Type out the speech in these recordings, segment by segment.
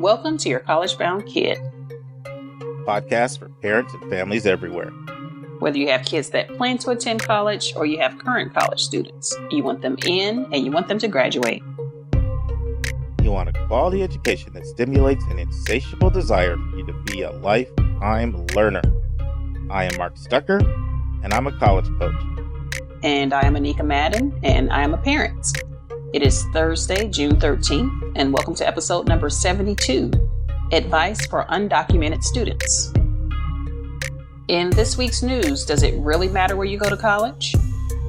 Welcome to Your College Bound Kid, podcast for parents and families everywhere. Whether you have kids that plan to attend college or you have current college students, you want them in and you want them to graduate. You want a quality education that stimulates an insatiable desire for you to be a lifetime learner. I am Mark Stucker, and I'm a college coach. And I am Anika Madden, and I am a parent. It is Thursday, June 13th, and welcome to episode number 72, Advice for Undocumented Students. In this week's news, does it really matter where you go to college?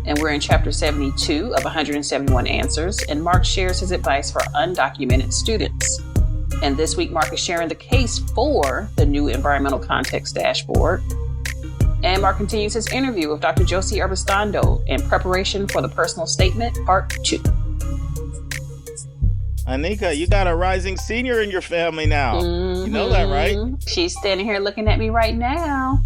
And we're in chapter 72 of 171 answers, and Mark shares his advice for undocumented students. And this week, Mark is sharing the case for the new environmental context dashboard. And Mark continues his interview with Dr. Josie Uribistondo in preparation for the personal statement, part 2. Anika, you got a rising senior in your family now. Mm-hmm. You know that, right? She's standing here looking at me right now.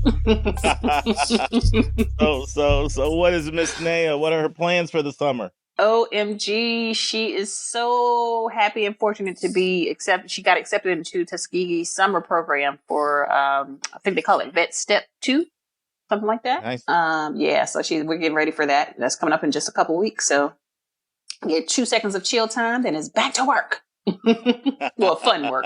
So what is Miss Naya? What are her plans for the summer? OMG, she is so happy and fortunate to be accepted. She got accepted into Tuskegee's summer program for, I think they call it Vet Step 2, something like that. Nice. So we're getting ready for that. That's coming up in just a couple weeks. So get 2 seconds of chill time, then it's back to work. Well, fun work.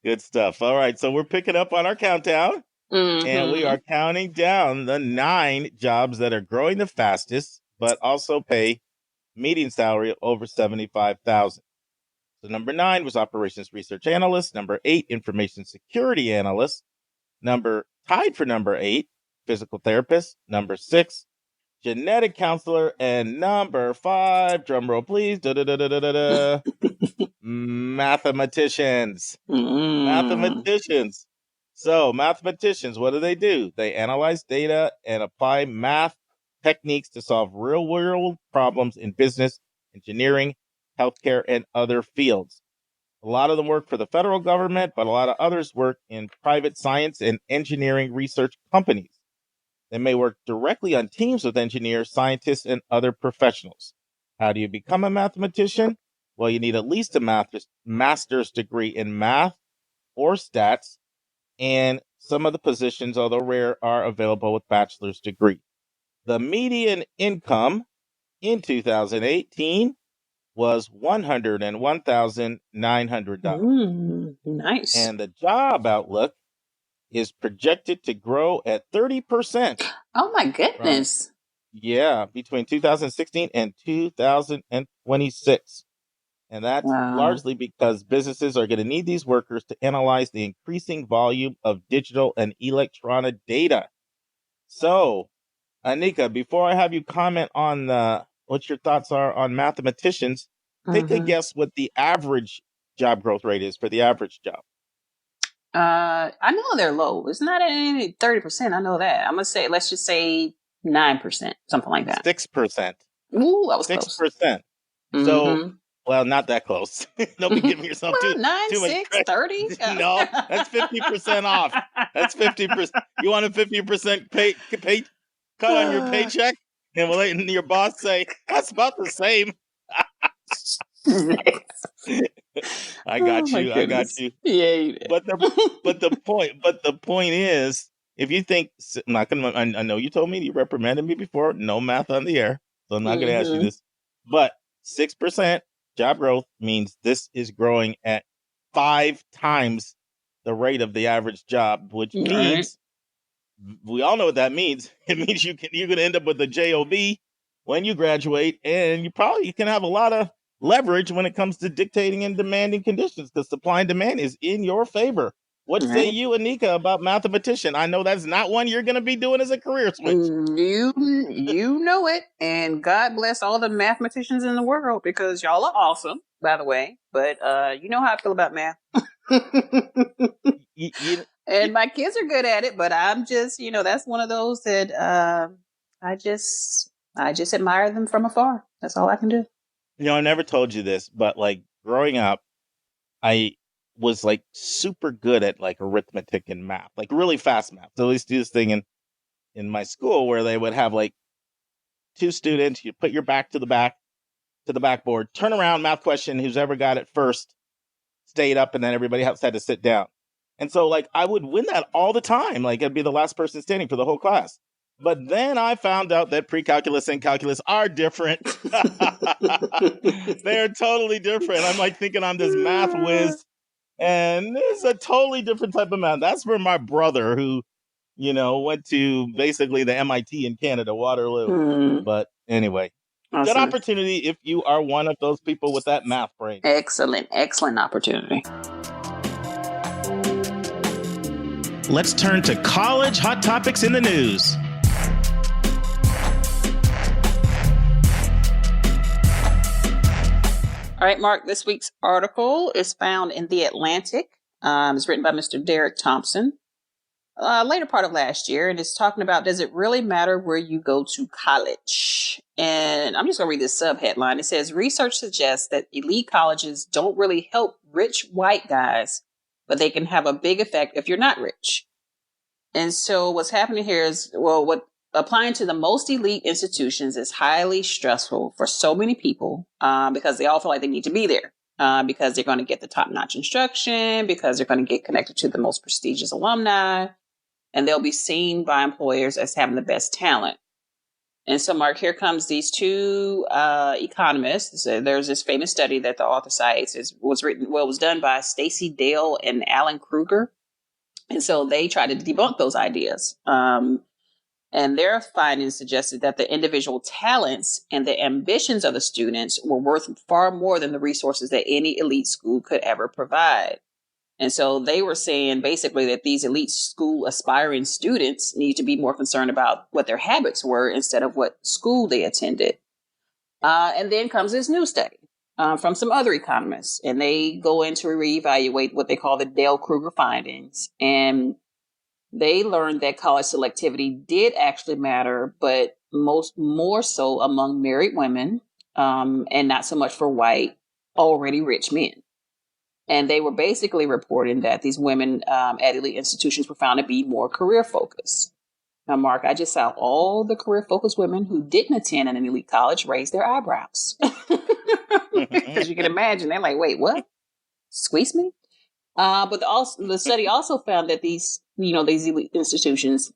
Good stuff. All right. So we're picking up on our countdown. Mm-hmm. And we are counting down the 9 jobs that are growing the fastest, but also pay median salary of over $75,000. So number 9 was operations research analyst. Number 8, information security analyst. Tied for number 8, physical therapist. Number 6, genetic counselor. And number 5, drum roll please, mathematicians. Mathematicians. So mathematicians, what do? They analyze data and apply math techniques to solve real-world problems in business, engineering, healthcare, and other fields. A lot of them work for the federal government, but a lot of others work in private science and engineering research companies. They may work directly on teams with engineers, scientists, and other professionals. How do you become a mathematician? Well, you need at least a master's degree in math or stats. And some of the positions, although rare, are available with bachelor's degree. The median income in 2018 was $101,900. Nice. And the job outlook is projected to grow at 30%. Oh, my goodness. Between 2016 and 2026. And that's largely because businesses are going to need these workers to analyze the increasing volume of digital and electronic data. So, Anika, before I have you comment on what your thoughts are on mathematicians, take a guess what the average job growth rate is for the average job. I know they're low. It's not any 30%. I know that. I'm going to say, let's just say 9%, something like that. 6%. Ooh, I was 6%. close. So, well, not that close. Don't be giving yourself too much 30? No, that's 50% off. That's 50%. You want a 50% pay cut on your paycheck? And we'll let your boss say, that's about the same. I got you. Yeah, you did. But the point is, if you think, I'm not gonna, I know you told me, you reprimanded me before, no math on the air, so I'm not going to ask you this. But 6% job growth means this is growing at 5 times the rate of the average job, which means we all know what that means. It means you're going to end up with a job when you graduate, and you can have a lot of leverage when it comes to dictating and demanding conditions, because supply and demand is in your favor. What say you, Anika, about mathematician? I know that's not one you're going to be doing as a career switch. You know it, and God bless all the mathematicians in the world, because y'all are awesome, by the way. But you know how I feel about math. And my kids are good at it, but I'm just, that's one of those that I just admire them from afar. That's all I can do. I never told you this, but growing up, I was super good at arithmetic and math, really fast math. So I used to do this thing in my school where they would have 2 students, you put your back to the back, to the backboard, turn around, math question, who's ever got it first, stayed up, and then everybody else had to sit down. And so, like, I would win that all the time. Like, I'd be the last person standing for the whole class. But then I found out that pre-calculus and calculus are different. They're totally different. I'm like thinking I'm this math whiz, and it's a totally different type of math. That's for my brother who, went to basically the MIT in Canada, Waterloo. But anyway, awesome. Good opportunity if you are one of those people with that math brain. Excellent opportunity. Let's turn to college hot topics in the news. All right, Mark, this week's article is found in The Atlantic. It's written by Mr. Derek Thompson, later part of last year, and it's talking about, does it really matter where you go to college? And I'm just going to read this subheadline. It says, research suggests that elite colleges don't really help rich white guys, but they can have a big effect if you're not rich. And so what's happening here is, what applying to the most elite institutions is highly stressful for so many people because they all feel like they need to be there because they're going to get the top-notch instruction, because they're going to get connected to the most prestigious alumni, and they'll be seen by employers as having the best talent. And so, Mark, here comes these two economists. So there's this famous study that the author cites. It was done by Stacy, Dale, and Dale-Krueger. And so they tried to debunk those ideas. And their findings suggested that the individual talents and the ambitions of the students were worth far more than the resources that any elite school could ever provide. And so they were saying basically that these elite school aspiring students need to be more concerned about what their habits were instead of what school they attended. And then comes this new study from some other economists, and they go in to reevaluate what they call the Dale-Krueger findings. And they learned that college selectivity did actually matter, but more so among married women and not so much for white, already rich men. And they were basically reporting that these women at elite institutions were found to be more career focused. Now, Mark, I just saw all the career focused women who didn't attend an elite college raise their eyebrows. Because you can imagine, they're like, wait, what? Squeeze me? But the study also found that these elite institutions,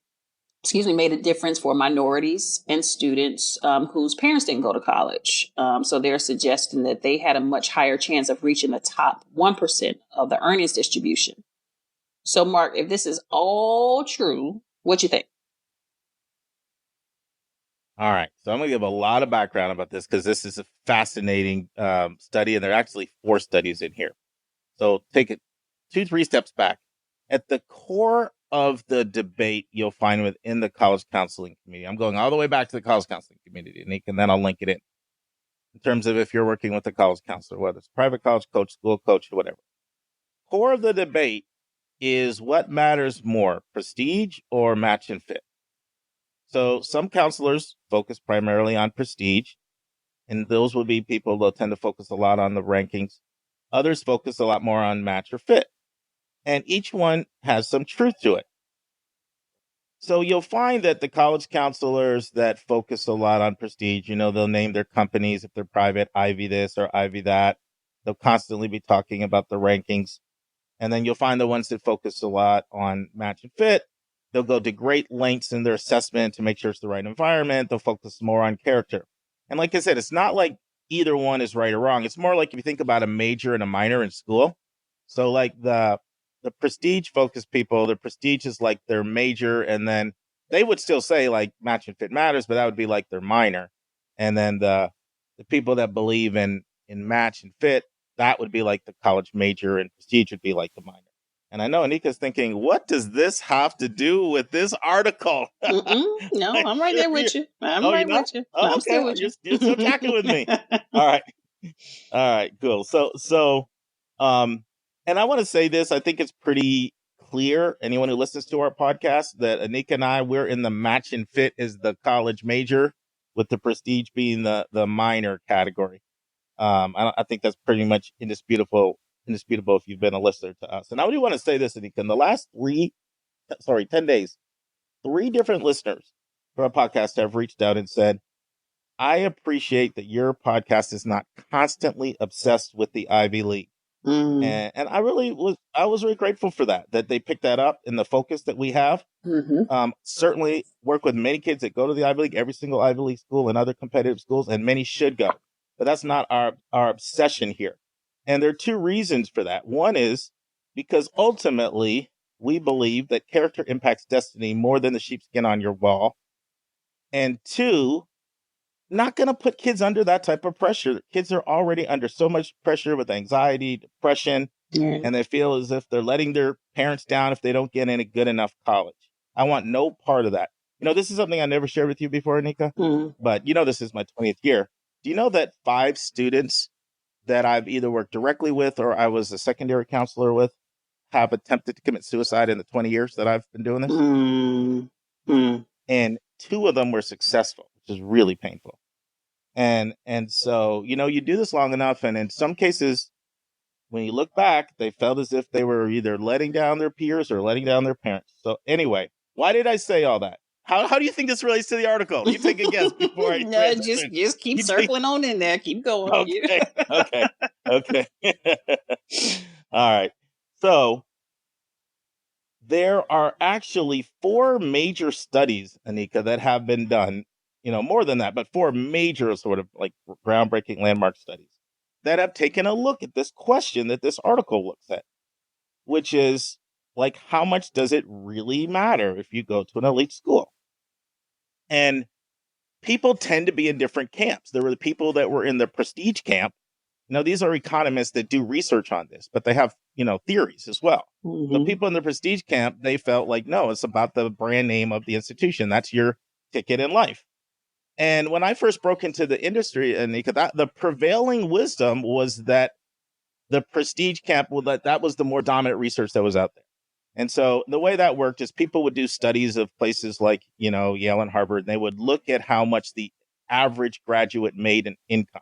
made a difference for minorities and students whose parents didn't go to college. So they're suggesting that they had a much higher chance of reaching the top 1% of the earnings distribution. So, Mark, if this is all true, what you think? All right. So I'm going to give a lot of background about this because this is a fascinating study, and there are actually 4 studies in here. So take it 2-3 steps back. At the core of the debate you'll find within the college counseling community, I'm going all the way back to the college counseling community, and then I'll link it in terms of if you're working with a college counselor, whether it's private college coach, school coach, or whatever. Core of the debate is what matters more, prestige or match and fit. So some counselors focus primarily on prestige, and those would be people that tend to focus a lot on the rankings. Others focus a lot more on match or fit. And each one has some truth to it. So you'll find that the college counselors that focus a lot on prestige, they'll name their companies if they're private, Ivy this or Ivy that. They'll constantly be talking about the rankings. And then you'll find the ones that focus a lot on match and fit. They'll go to great lengths in their assessment to make sure it's the right environment. They'll focus more on character. And like I said, it's not like either one is right or wrong. It's more like if you think about a major and a minor in school. So like the prestige focused people, the prestige is like their major, and then they would still say like match and fit matters, but that would be like their minor. And then the people that believe in match and fit, that would be like the college major, and prestige would be like the minor. And I know Anika's thinking, what does this have to do with this article? No, I'm right there with you. I'm right with you. Oh, I'm still with you. You're still tracking with me. All right, cool. So, and I want to say this, I think it's pretty clear, anyone who listens to our podcast, that Anika and I, we're in the match and fit is the college major, with the prestige being the minor category. I think that's pretty much indisputable if you've been a listener to us. And I do want to say this, Anika, in the last 10 days, 3 different listeners for our podcast have reached out and said, I appreciate that your podcast is not constantly obsessed with the Ivy League. And I was really grateful for that they picked that up in the focus that we have. Certainly work with many kids that go to the Ivy League, every single Ivy League school and other competitive schools, and many should go. But that's not our obsession here. And there are two reasons for that. One is because ultimately we believe that character impacts destiny more than the sheepskin on your wall. And two, not going to put kids under that type of pressure. Kids are already under so much pressure with anxiety, depression, and they feel as if they're letting their parents down if they don't get in a good enough college. I want no part of that. This is something I never shared with you before, Anika, but this is my 20th year. Do you know that 5 students that I've either worked directly with or I was a secondary counselor with have attempted to commit suicide in the 20 years that I've been doing this? And 2 of them were successful, which is really painful. And so, you do this long enough, and in some cases, when you look back, they felt as if they were either letting down their peers or letting down their parents. So anyway, why did I say all that? How do you think this relates to the article? You take a guess before I No, just keep circling on in there. Keep going. Okay. All right. So there are actually 4 major studies, Anika, that have been done, more than that, but 4 major sort of like groundbreaking landmark studies that have taken a look at this question that this article looks at, which is like, how much does it really matter if you go to an elite school? And people tend to be in different camps. There were the people that were in the prestige camp. These are economists that do research on this, but they have, theories as well. The people in the prestige camp, they felt like, no, it's about the brand name of the institution. That's your ticket in life. And when I first broke into the industry, Anika, the prevailing wisdom was that the prestige camp, that was the more dominant research that was out there. And so the way that worked is people would do studies of places like, Yale and Harvard, and they would look at how much the average graduate made in income.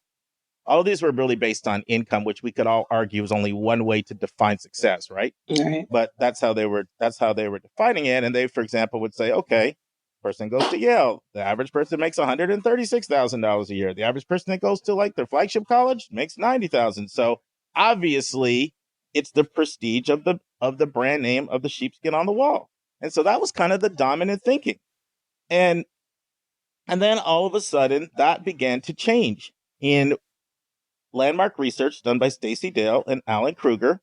All of these were really based on income, which we could all argue is only one way to define success, right? Right. But that's how they were defining it. And they, for example, would say, okay, person goes to Yale. The average person makes $136,000 a year. The average person that goes to like their flagship college makes $90,000. So obviously, it's the prestige of the brand name of the sheepskin on the wall. And so that was kind of the dominant thinking. And then all of a sudden, that began to change in landmark research done by Stacy Dale and Dale-Krueger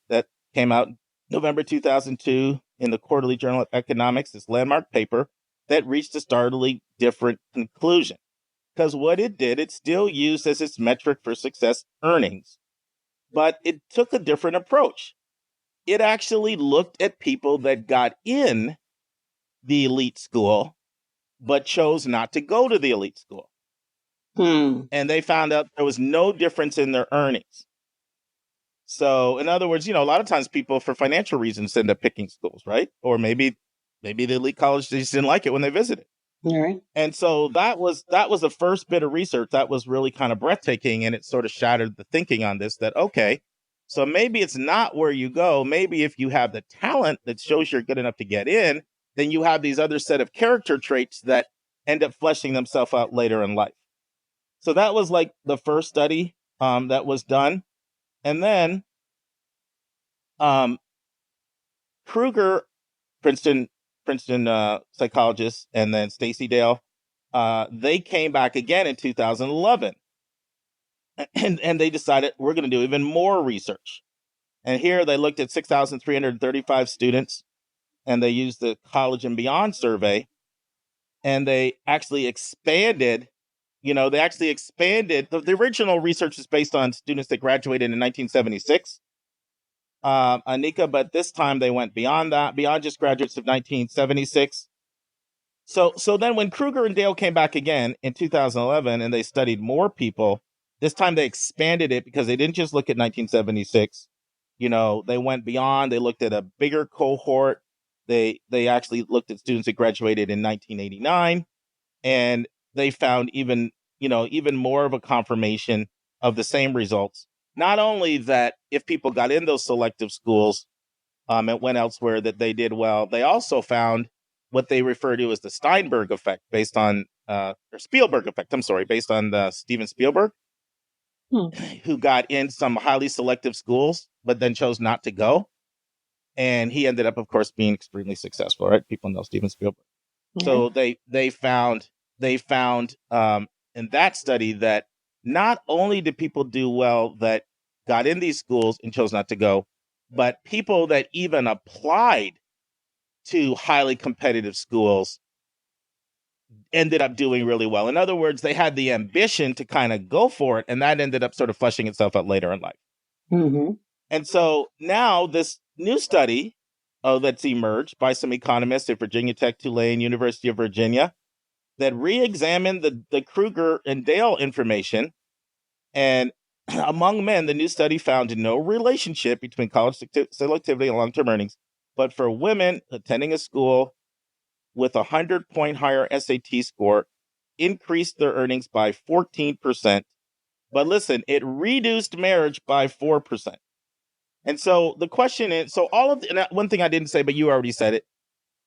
that came out November 2002 in the Quarterly Journal of Economics, this landmark paper that reached a startlingly different conclusion. Because what it did, it still used as its metric for success earnings, but it took a different approach. It actually looked at people that got in the elite school, but chose not to go to the elite school. And they found out there was no difference in their earnings. So in other words, a lot of times people for financial reasons end up picking schools, right? Or maybe the elite college, they just didn't like it when they visited. All right. And so that was the first bit of research that was really kind of breathtaking. And it sort of shattered the thinking on this, that, okay, so maybe it's not where you go. Maybe if you have the talent that shows you're good enough to get in, then you have these other set of character traits that end up fleshing themselves out later in life. So that was like the first study that was done. And then Krueger, Princeton psychologist, and then Stacy Dale, they came back again in 2011. And they decided we're going to do even more research. And here they looked at 6,335 students, and they used the College and Beyond survey, and they actually expanded. The original research is based on students that graduated in 1976, Anika, but this time they went beyond that, beyond just graduates of 1976. So then when Krueger and Dale came back again in 2011 and they studied more people, this time they expanded it because they didn't just look at 1976. They went beyond. They looked at a bigger cohort. They actually looked at students that graduated in 1989, and they found even more of a confirmation of the same results. Not only that if people got in those selective schools and went elsewhere that they did well, they also found what they refer to as the Steinberg effect based on or Spielberg effect. I'm sorry, based on Steven Spielberg, who got in some highly selective schools, but then chose not to go. And he ended up, of course, being extremely successful, right? People know Steven Spielberg. Mm-hmm. So they found in that study that not only did people do well that got in these schools and chose not to go, but people that even applied to highly competitive schools ended up doing really well. In other words, they had the ambition to kind of go for it, and that ended up sort of fleshing itself out later in life. Mm-hmm. And so now this new study that's emerged by some economists at Virginia Tech, Tulane, University of Virginia, that re-examined the Krueger and Dale information. And among men, the new study found no relationship between college selectivity and long-term earnings. But for women attending a school with a 100-point higher SAT score increased their earnings by 14%. But listen, it reduced marriage by 4%. And so the question is, so all of and one thing I didn't say, but you already said it,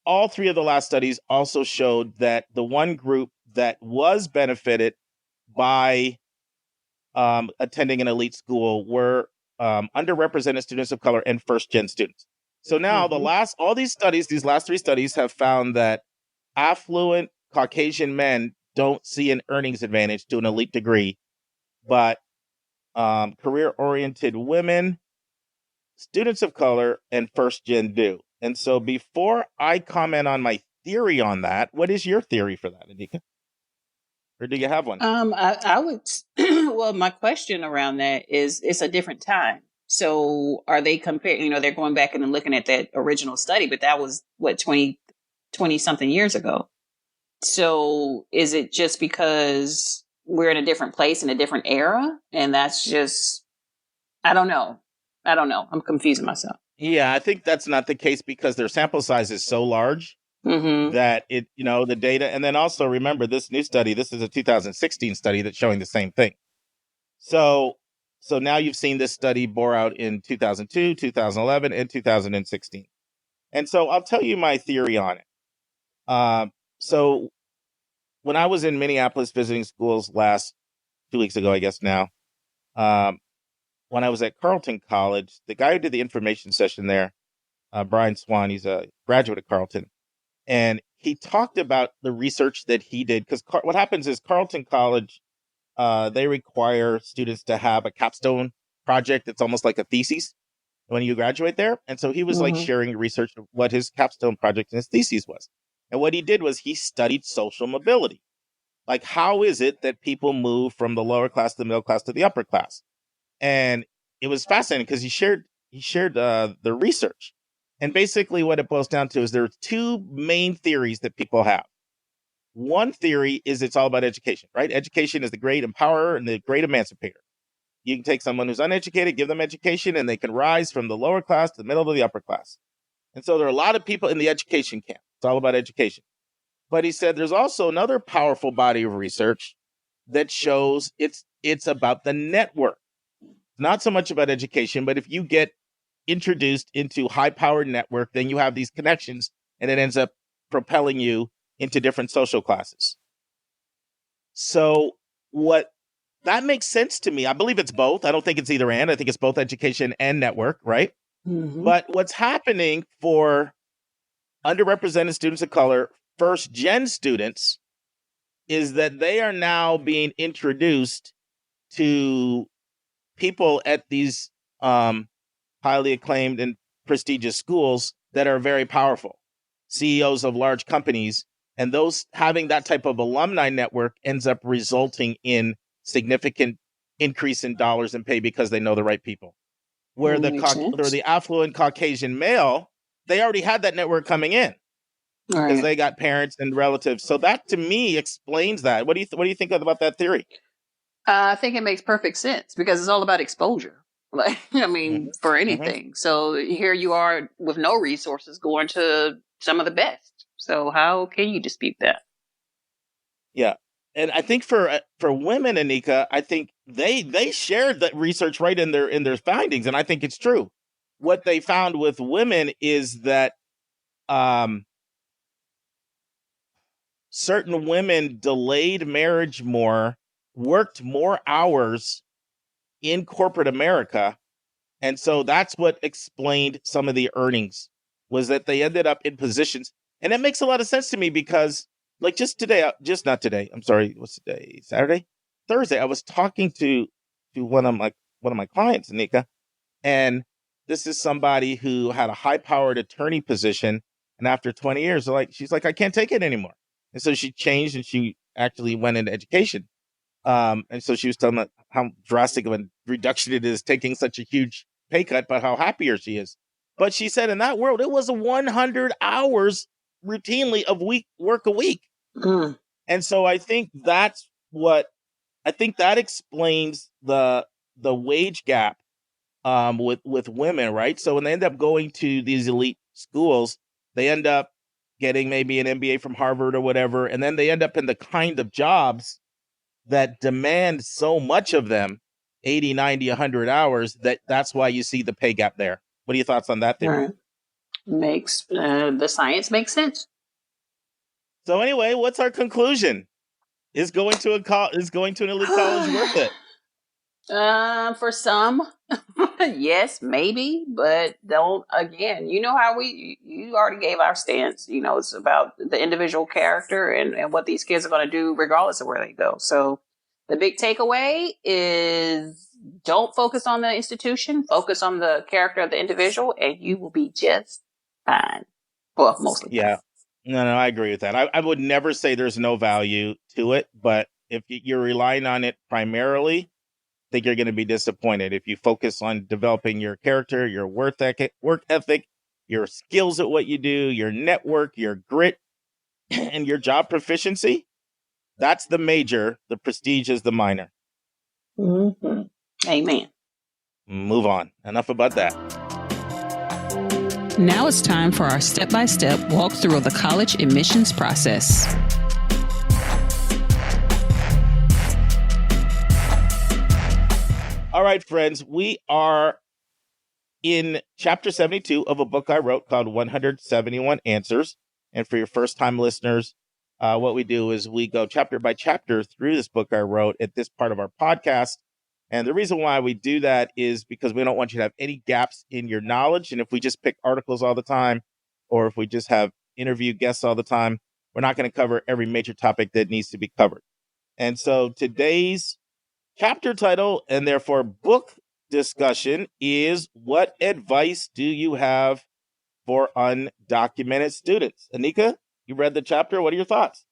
all three of the last studies also showed that the one group that was benefited by attending an elite school were underrepresented students of color and first-gen students. So now all these studies, these last three studies have found that affluent Caucasian men don't see an earnings advantage to an elite degree, but career-oriented women, students of color, and first-gen do. And so before I comment on my theory on that, what is your theory for that, Anika? Or do you have one? I would, well, my question around that is it's a different time. So are they comparing, they're going back and looking at that original study, but that was 20 something years ago. So is it just because we're in a different place in a different era? And that's just, I don't know. I'm confusing myself. Yeah, I think that's not the case because their sample size is so large that the data. And then also remember this new study, this is a 2016 study that's showing the same thing. So now you've seen this study bore out in 2002, 2011, and 2016. And so I'll tell you my theory on it. So when I was in Minneapolis visiting schools 2 weeks ago, I guess now, when I was at Carleton College, the guy who did the information session there, Brian Swan, he's a graduate of Carleton, and he talked about the research that he did. Because what happens is Carleton College, they require students to have a capstone project that's almost like a thesis when you graduate there. And so he was like sharing research of what his capstone project and his thesis was. And what he did was he studied social mobility. Like, how is it that people move from the lower class to the middle class to the upper class? And it was fascinating because he shared the research. And basically what it boils down to is there are two main theories that people have. One theory is it's all about education, right? Education is the great empowerer and the great emancipator. You can take someone who's uneducated, give them education, and they can rise from the lower class to the middle to the upper class. And so there are a lot of people in the education camp. It's all about education. But he said there's also another powerful body of research that shows it's about the network. Not so much about education, but if you get introduced into high-powered network, then you have these connections, and it ends up propelling you into different social classes. So that makes sense to me. I believe it's both. I don't think it's either and. I think it's both education and network, right? Mm-hmm. But what's happening for underrepresented students of color, first-gen students, is that they are now being introduced to people at these highly acclaimed and prestigious schools that are very powerful, CEOs of large companies, and those having that type of alumni network ends up resulting in significant increase in dollars and pay because they know the right people. Where the affluent Caucasian male, they already had that network coming in because they got parents and relatives. So that to me explains that. What do you think about that theory? I think it makes perfect sense because it's all about exposure. Like, for anything. So here you are with no resources going to some of the best. So how can you dispute that? Yeah. And I think for women, Anika, I think they shared that research right in their findings. And I think it's true. What they found with women is that certain women delayed marriage more, worked more hours in corporate America. And so that's what explained some of the earnings, was that they ended up in positions. And it makes a lot of sense to me because, like, just not today. I'm sorry, what's the day? Saturday? Thursday. I was talking to one of my clients, Nika, and this is somebody who had a high-powered attorney position. And after 20 years, she's like, I can't take it anymore. And so she changed and she actually went into education. And so she was telling me how drastic of a reduction it is taking such a huge pay cut, but how happier she is. But she said in that world, it was 100 hours routinely of work a week. Mm. And so I think that explains the wage gap with women, right? So when they end up going to these elite schools, they end up getting maybe an MBA from Harvard or whatever, and then they end up in the kind of jobs that demand so much of them, 80, 90, 100 hours, that's why you see the pay gap there. What are your thoughts on that theory? Right. Makes the science makes sense. So anyway, what's our conclusion? Is going to an elite college worth it? For some, yes, maybe, but don't. Again, you know how you already gave our stance. You know, it's about the individual character and what these kids are going to do regardless of where they go. So the big takeaway is don't focus on the institution, focus on the character of the individual, and you will be just fine. Well, mostly. Yeah. Fine. No, I agree with that. I would never say there's no value to it, but if you're relying on it primarily, I think you're going to be disappointed. If you focus on developing your character, your work ethic, your skills at what you do, your network, your grit, and your job proficiency, that's the major. The prestige is the minor. Mm-hmm. Amen. Move on. Enough about that. Now it's time for our step-by-step walkthrough of the college admissions process. All right, friends, we are in chapter 72 of a book I wrote called 171 Answers. And for your first-time listeners, what we do is we go chapter by chapter through this book I wrote at this part of our podcast. And the reason why we do that is because we don't want you to have any gaps in your knowledge. And if we just pick articles all the time, or if we just have interview guests all the time, we're not going to cover every major topic that needs to be covered. And so today's chapter title, and therefore book discussion, is What Advice Do You Have for Undocumented Students? Anika, you read the chapter. What are your thoughts?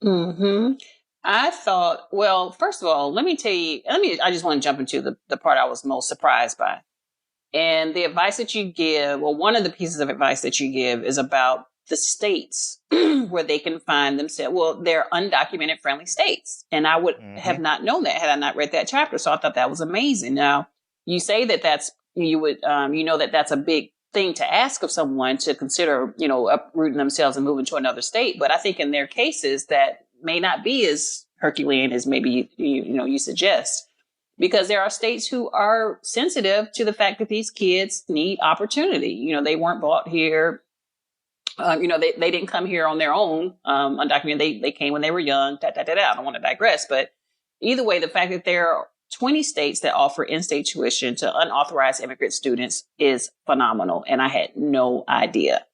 Mm-hmm. I thought, well, first of all, let me tell you, I just want to jump into the part I was most surprised by. And the advice that you give, well, one of the pieces of advice that you give is about the states where they can find themselves. Well, they're undocumented friendly states. And I would have not known that had I not read that chapter. So I thought that was amazing. Now, you say that that's a big thing to ask of someone to consider, uprooting themselves and moving to another state. But I think in their cases that may not be as Herculean as maybe you suggest, because there are states who are sensitive to the fact that these kids need opportunity. They weren't brought here. They didn't come here on their own, undocumented. They came when they were young. I don't want to digress, but either way, the fact that there are 20 states that offer in-state tuition to unauthorized immigrant students is phenomenal, and I had no idea.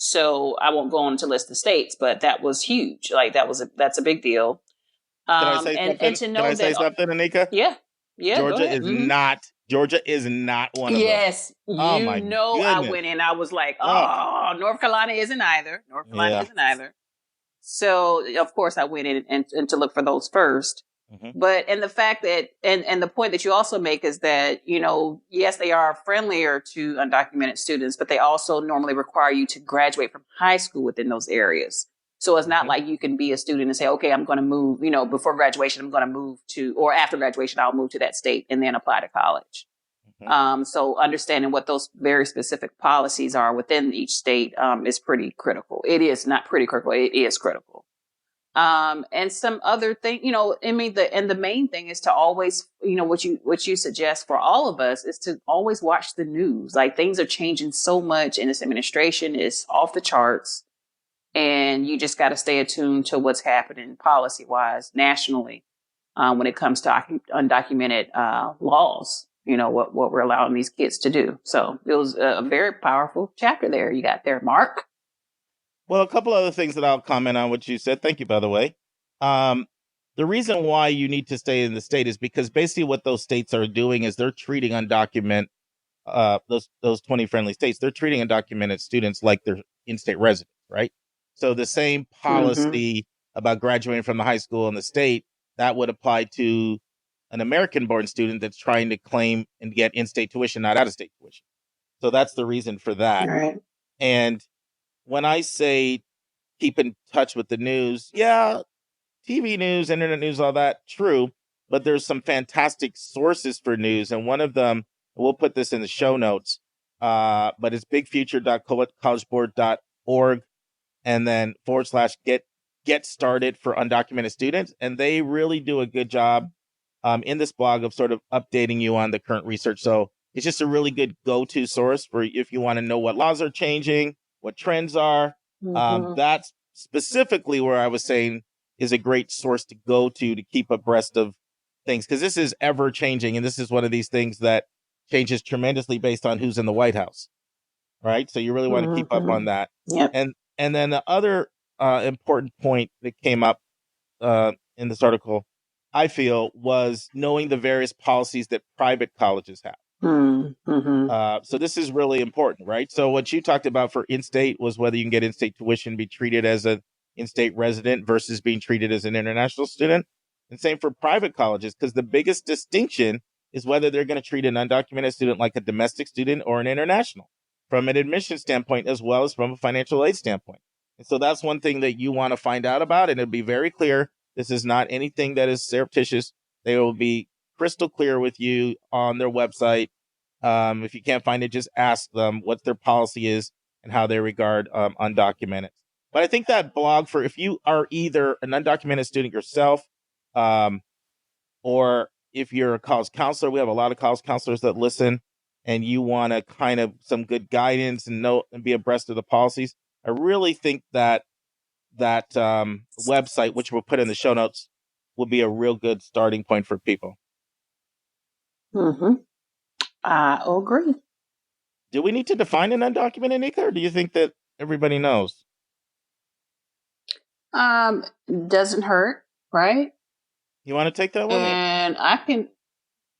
So I won't go on to list the states, but that was huge. Like that's a big deal. Can I say something? And to know Can I say something, Anika? Yeah. Georgia is not one of them. Yes. Oh my goodness. I went in. I was like, North Carolina isn't either. So of course I went in and to look for those first. Mm-hmm. But, and the fact that, and the point that you also make is that, yes, they are friendlier to undocumented students, but they also normally require you to graduate from high school within those areas. So it's not like you can be a student and say, okay, I'm going to move, before graduation, I'm going to move to, or after graduation, I'll move to that state and then apply to college. Mm-hmm. So understanding what those very specific policies are within each state, is pretty critical. It is not pretty critical. It is critical. And some other thing, the main thing is to always, what you suggest for all of us is to always watch the news. Like things are changing so much and this administration is off the charts. And you just got to stay attuned to what's happening policy-wise nationally when it comes to undocumented laws, what we're allowing these kids to do. So it was a very powerful chapter there you got there, Mark. Well, a couple other things that I'll comment on what you said. Thank you, by the way. The reason why you need to stay in the state is because basically what those states are doing is they're treating undocumented, those 20 friendly states, they're treating undocumented students like they're in-state residents, right? So the same policy about graduating from the high school in the state, that would apply to an American-born student that's trying to claim and get in-state tuition, not out-of-state tuition. So that's the reason for that. Right. And when I say keep in touch with the news, yeah, TV news, internet news, all that, true. But there's some fantastic sources for news. And one of them, we'll put this in the show notes, but it's bigfuture.collegeboard.org and then /get started for undocumented students. And they really do a good job in this blog of sort of updating you on the current research. So it's just a really good go-to source for if you want to know what laws are changing, what trends are. That's specifically where I was saying is a great source to go to keep abreast of things, because this is ever changing. And this is one of these things that changes tremendously based on who's in the White House. Right. So you really want to keep up on that. Yep. And then the other important point that came up in this article, I feel, was knowing the various policies that private colleges have. So this is really important, right? So what you talked about for in-state was whether you can get in-state tuition, be treated as an in-state resident versus being treated as an international student. And same for private colleges, because the biggest distinction is whether they're going to treat an undocumented student like a domestic student or an international from an admission standpoint, as well as from a financial aid standpoint. And so that's one thing that you want to find out about. And it'll be very clear. This is not anything that is surreptitious. They will be crystal clear with you on their website. If you can't find it, just ask them what their policy is and how they regard undocumented. But I think that blog, for if you are either an undocumented student yourself, or if you're a college counselor, we have a lot of college counselors that listen, and you want to kind of some good guidance and know and be abreast of the policies. I really think that website, which we'll put in the show notes, will be a real good starting point for people. I agree. Do we need to define an undocumented, Nika, or do you think that everybody knows? Doesn't hurt, right? You want to take that one? And I can.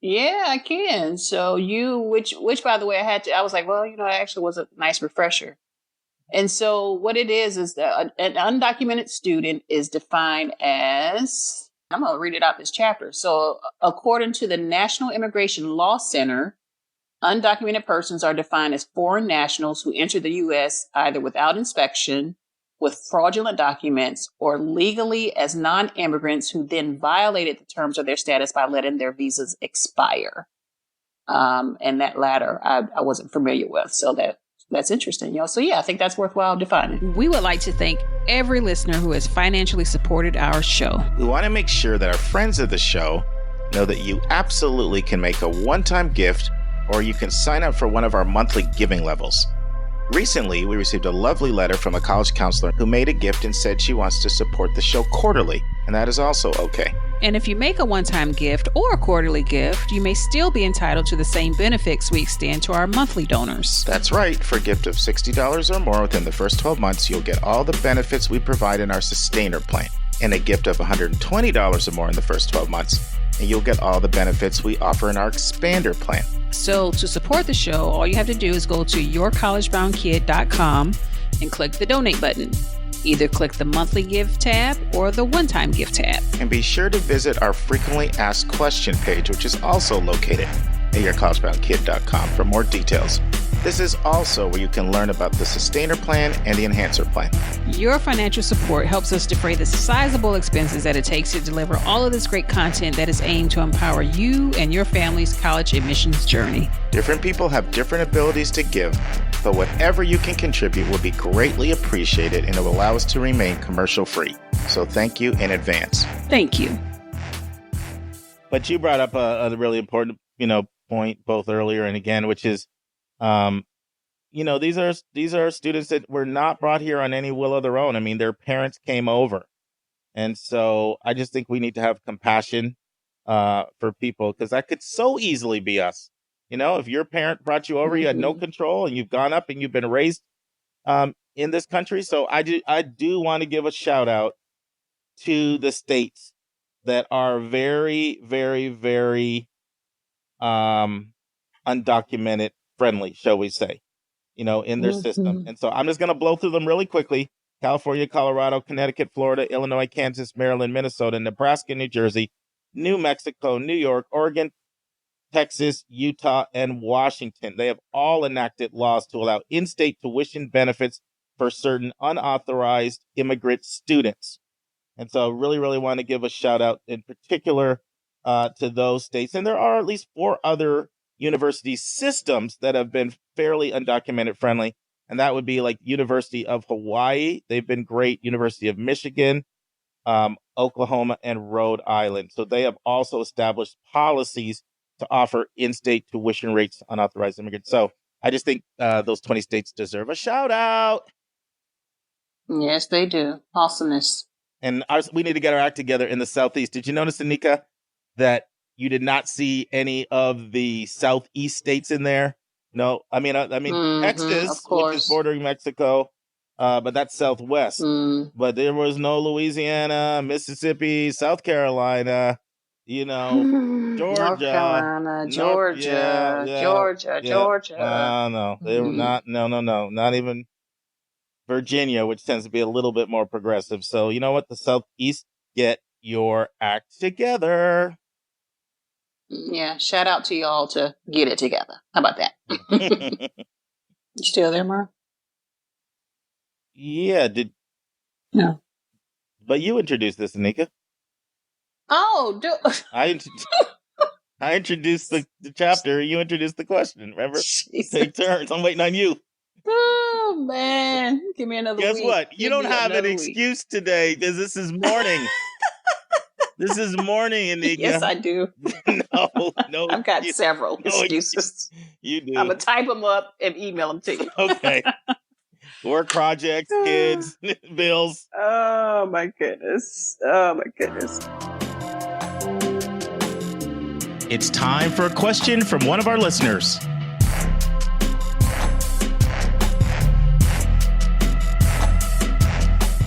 Yeah, I can. So which by the way, I was like, well, it actually was a nice refresher. And so what it is that an undocumented student is defined as, I'm going to read it out this chapter. So according to the National Immigration Law Center, undocumented persons are defined as foreign nationals who enter the U.S. either without inspection, with fraudulent documents, or legally as non-immigrants who then violated the terms of their status by letting their visas expire. And that latter, I wasn't familiar with. So that's interesting, So yeah, I think that's worthwhile defining. We would like to thank every listener who has financially supported our show. We want to make sure that our friends of the show know that you absolutely can make a one-time gift, or you can sign up for one of our monthly giving levels. Recently, we received a lovely letter from a college counselor who made a gift and said she wants to support the show quarterly, and that is also okay. And if you make a one-time gift or a quarterly gift, you may still be entitled to the same benefits we extend to our monthly donors. That's right. For a gift of $60 or more within the first 12 months, you'll get all the benefits we provide in our Sustainer plan. And a gift of $120 or more in the first 12 months, and you'll get all the benefits we offer in our Expander plan. So to support the show, all you have to do is go to yourcollegeboundkid.com and click the donate button. Either click the monthly gift tab or the one-time gift tab. And be sure to visit our frequently asked question page, which is also located at yourcollegeboundkid.com for more details. This is also where you can learn about the Sustainer plan and the Enhancer plan. Your financial support helps us defray the sizable expenses that it takes to deliver all of this great content that is aimed to empower you and your family's college admissions journey. Different people have different abilities to give, but whatever you can contribute will be greatly appreciated, and it will allow us to remain commercial free. So thank you in advance. Thank you. But you brought up a really important, point both earlier and again, which is these are students that were not brought here on any will of their own. I mean, their parents came over. And so I just think we need to have compassion for people, because that could so easily be us. If your parent brought you over, you had no control, and you've gone up and you've been raised in this country. So I do want to give a shout out to the states that are very, very, very undocumented friendly, shall we say, in their system. And so I'm just going to blow through them really quickly. California, Colorado, Connecticut, Florida, Illinois, Kansas, Maryland, Minnesota, Nebraska, New Jersey, New Mexico, New York, Oregon, Texas, Utah, and Washington. They have all enacted laws to allow in-state tuition benefits for certain unauthorized immigrant students. And so I really, really want to give a shout out in particular to those states. And there are at least 4 other university systems that have been fairly undocumented friendly. And that would be like University of Hawaii. They've been great. University of Michigan, Oklahoma, and Rhode Island. So they have also established policies to offer in-state tuition rates to unauthorized immigrants. So I just think those 20 states deserve a shout out. Yes, they do. Awesomeness. And we need to get our act together in the Southeast. Did you notice, Anika, that you did not see any of the Southeast states in there? No, I mean, Texas, which is bordering Mexico, but that's Southwest. But there was no Louisiana, Mississippi, South Carolina, Georgia, North Carolina, Georgia, Georgia. No, they were not. No, not even Virginia, which tends to be a little bit more progressive. So you know what? The Southeast, get your act together. Yeah, shout out to y'all to get it together. How about that? You still there, Mark? Yeah, Yeah. But you introduced this, Anika. Oh, I introduced the chapter. You introduced the question. Remember? Jesus. Take turns. I'm waiting on you. Oh, man. Give me another week. Guess what? You don't have an excuse today, because this is morning. This is morning, Anika. Yes, I do. No. I've got several excuses. You do. I'm going to type them up and email them to you. Okay. Work projects, kids, bills. Oh, my goodness. It's time for a question from one of our listeners.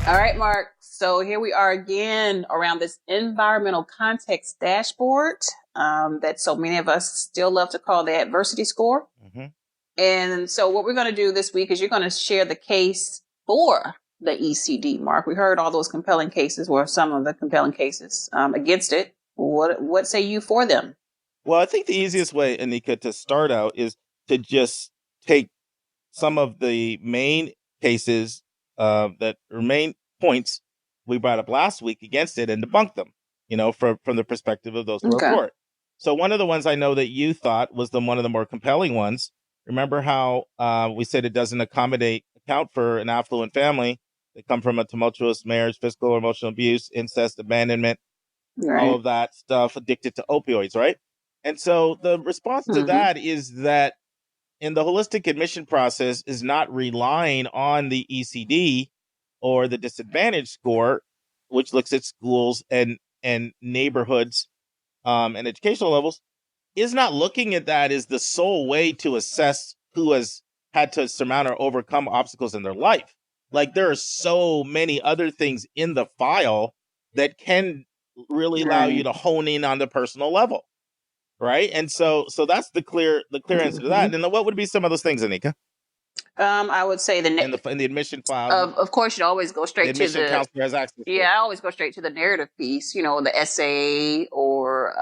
All right, Mark. So here we are again around this environmental context dashboard that so many of us still love to call the adversity score. Mm-hmm. And so what we're going to do this week is you're going to share the case for the ECD, Mark. We heard all those compelling cases, or some of the compelling cases against it. What say you for them? Well, I think the easiest way, Anika, to start out is to just take some of the main cases that remain points we brought up last week against it and debunk them, from the perspective of those who report. So one of the ones I know that you thought was one of the more compelling ones. Remember how we said it doesn't account for an affluent family that come from a tumultuous marriage, physical or emotional abuse, incest, abandonment, all of that stuff, addicted to opioids, right? And so the response to that is that in the holistic admission process is not relying on the ECD or the disadvantage score, which looks at schools and neighborhoods and educational levels, is not looking at that as the sole way to assess who has had to surmount or overcome obstacles in their life. Like, there are so many other things in the file that can really allow you to hone in on the personal level. Right. And so that's the clear answer to that. And then what would be some of those things, Anika? I would say in the admission file. Of course, you'd always go straight to the counselor has access. I always go straight to the narrative piece, the essay or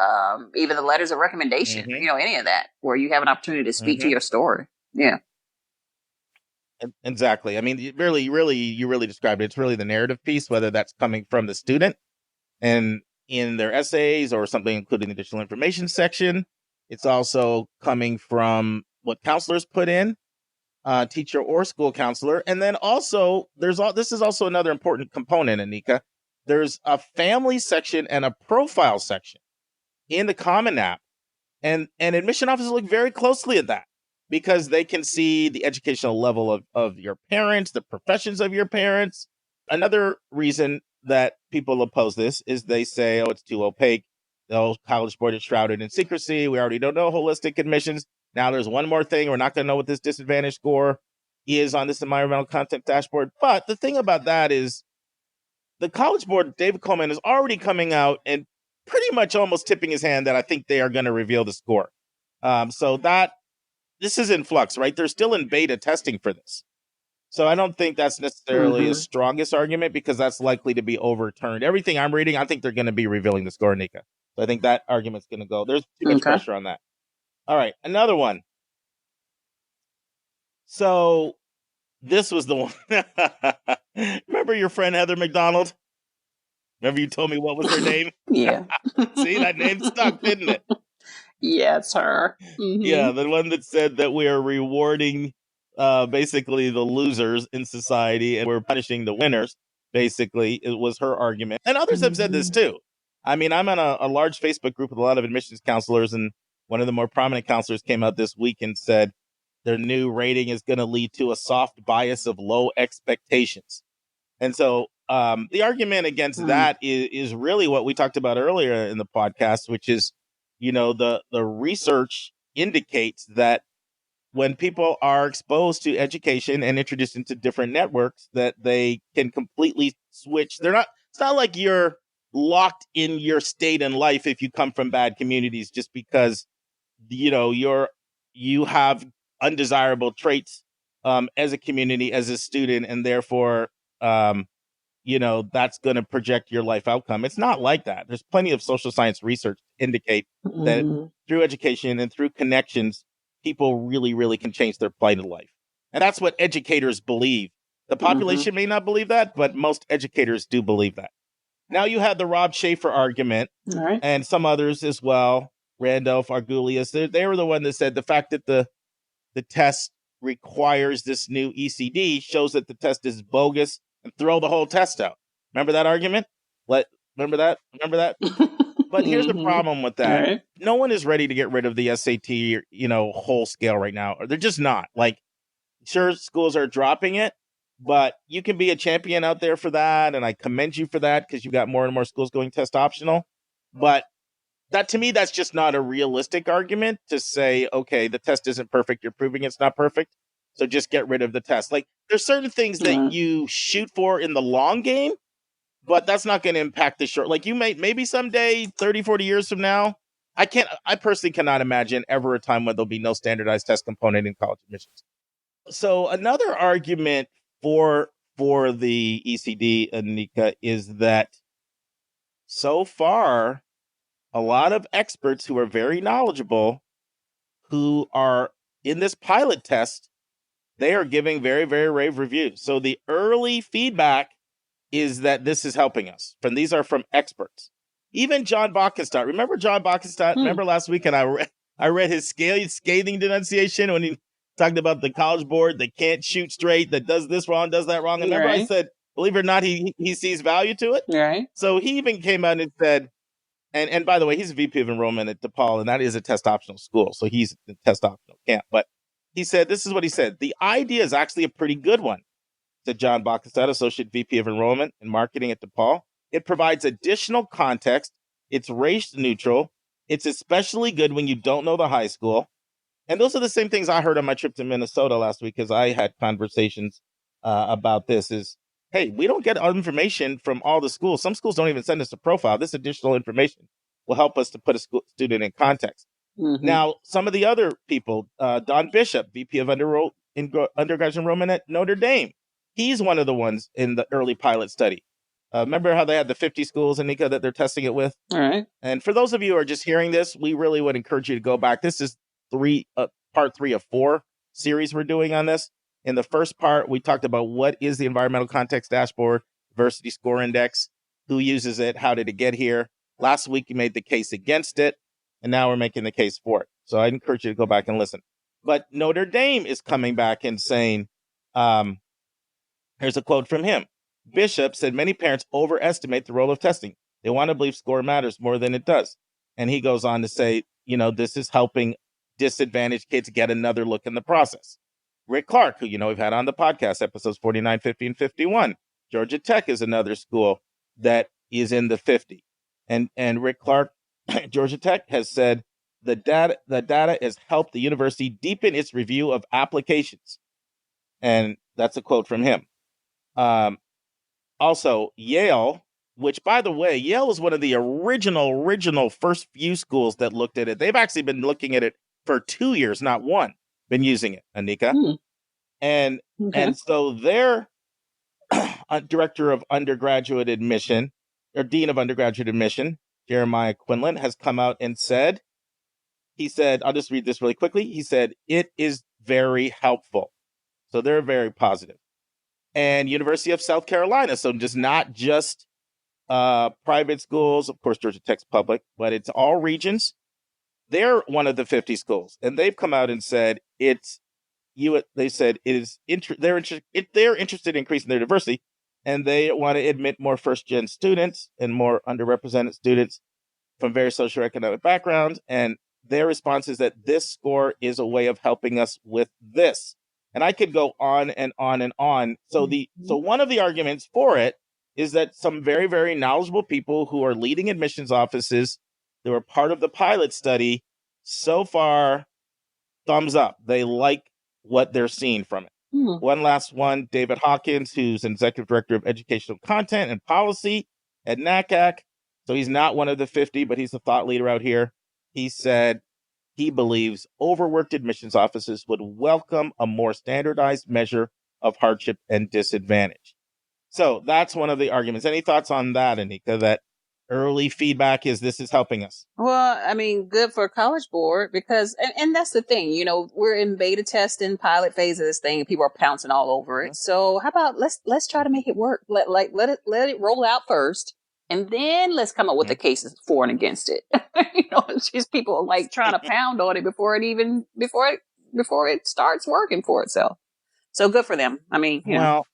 even the letters of recommendation, any of that, where you have an opportunity to speak to your story. Yeah. Exactly. I mean, you really described it. It's really the narrative piece, whether that's coming from the student and in their essays or something including the additional information section. It's also coming from what counselors put in, teacher or school counselor. And then also this is also another important component, Anika. There's a family section and a profile section in the Common App. And admission officers look very closely at that. because they can see the educational level of your parents, the professions of your parents. Another reason that people oppose this is they say, oh, it's too opaque. The whole College Board is shrouded in secrecy. We already don't know holistic admissions. Now there's one more thing. We're not going to know what this disadvantage score is on this environmental content dashboard. But the thing about that is the College Board, David Coleman, is already coming out and pretty much almost tipping his hand that I think they are going to reveal the score. So that this is in flux, right? They're still in beta testing for this. So I don't think that's necessarily a strongest argument because that's likely to be overturned. Everything I'm reading, I think they're going to be revealing the score, Nika. So I think that argument's going to go. There's too much pressure on that. All right, another one. So this was the one. Remember your friend Heather McDonald? Remember you told me what was her name? Yeah. See, that name stuck, didn't it? Yeah, it's her. Yeah, the one that said that we are rewarding basically the losers in society and we're punishing the winners. Basically, it was her argument. And others have said this too. I mean, I'm on a large Facebook group with a lot of admissions counselors, and one of the more prominent counselors came out this week and said their new rating is going to lead to a soft bias of low expectations. And so the argument against that is really what we talked about earlier in the podcast, which is, you know, the research indicates that when people are exposed to education and introduced into different networks, that they can completely switch. It's not like you're locked in your state in life if you come from bad communities just because, you know, you have undesirable traits as a community, as a student, and therefore, you know, that's going to project your life outcome. It's not like that. There's plenty of social science research to indicate that through education and through connections, people really, really can change their plight of life. And that's what educators believe. The population may not believe that, but most educators do believe that. Now you had the Rob Schaefer argument and some others as well. Randolph, Argulius, they were the one that said the fact that the test requires this new ECD shows that the test is bogus and throw the whole test out. Remember that argument? Remember that? But here's the problem with that. Right. No one is ready to get rid of the SAT, you know, whole scale right now. They're just not. Like, sure, schools are dropping it, but you can be a champion out there for that. And I commend you for that because you've got more and more schools going test optional. But that, to me, that's just not a realistic argument to say, okay, the test isn't perfect. You're proving it's not perfect. So just get rid of the test. Like, there's certain things that you shoot for in the long game, but that's not going to impact the short. Like, you maybe someday, 30, 40 years from now, I personally cannot imagine ever a time when there'll be no standardized test component in college admissions. So another argument for the ECD, Anika, is that so far, a lot of experts who are very knowledgeable, who are in this pilot test, they are giving very, very rave reviews. So the early feedback is that this is helping us. And these are from experts. Even John Bockenstadt. Remember John Bockenstadt? Remember last week and I read his scathing denunciation when he talked about the College Board that can't shoot straight, that does this wrong, does that wrong. And remember I said, believe it or not, he sees value to it. Right. So he even came out and said, and by the way, he's a VP of enrollment at DePaul, and that is a test optional school. So he's in test optional camp. But he said, this is what he said. The idea is actually a pretty good one, said John Bockenstadt, Associate VP of Enrollment and Marketing at DePaul. It provides additional context. It's race neutral. It's especially good when you don't know the high school. And those are the same things I heard on my trip to Minnesota last week, because I had conversations about this is, hey, we don't get information from all the schools. Some schools don't even send us a profile. This additional information will help us to put a student in context. Now, some of the other people, Don Bishop, VP of undergraduate enrollment at Notre Dame. He's one of the ones in the early pilot study. Remember how they had the 50 schools, Anika, that they're testing it with? All right. And for those of you who are just hearing this, we really would encourage you to go back. This is part 3 of 4 series we're doing on this. In the first part, we talked about what is the environmental context dashboard, diversity score index, who uses it, how did it get here. Last week, you made the case against it, and now we're making the case for it. So I encourage you to go back and listen. But Notre Dame is coming back and saying, here's a quote from him. Bishop said many parents overestimate the role of testing. They want to believe score matters more than it does. And he goes on to say, you know, this is helping disadvantaged kids get another look in the process. Rick Clark, who we've had on the podcast, episodes 49, 50, and 51. Georgia Tech is another school that is in the 50. And Rick Clark, Georgia Tech, has said the data has helped the university deepen its review of applications. And that's a quote from him. Also, Yale, which, by the way, Yale was one of the original first few schools that looked at it. They've actually been looking at it for 2 years, not one, been using it, Anika. And so their director of undergraduate admission, or dean of undergraduate admission, Jeremiah Quinlan, has come out and said, I'll just read this really quickly. He said, it is very helpful. So they're very positive. And University of South Carolina, so just not just private schools, of course, Georgia Tech's public, but it's all regions. They're one of the 50 schools, and they've come out and said they're interested in increasing their diversity, and they want to admit more first-gen students and more underrepresented students from various socioeconomic backgrounds. And their response is that this score is a way of helping us with this. And I could go on and on and on. So one of the arguments for it is that some very, very knowledgeable people who are leading admissions offices that were part of the pilot study, so far, thumbs up. They like what they're seeing from it. One last one, David Hawkins, who's an executive director of educational content and policy at NACAC. So he's not one of the 50, but he's a thought leader out here. He said he believes overworked admissions offices would welcome a more standardized measure of hardship and disadvantage. So that's one of the arguments. Any thoughts on that, Anika, that early feedback this is helping us? Well, I mean, good for College Board because, and that's the thing, we're in beta testing, pilot phase of this thing, and people are pouncing all over it. So how about let's try to make it work. Let it roll out first, and then let's come up with the cases for and against it. It's just people like trying to pound on it before it starts working for itself. So good for them. I mean, well,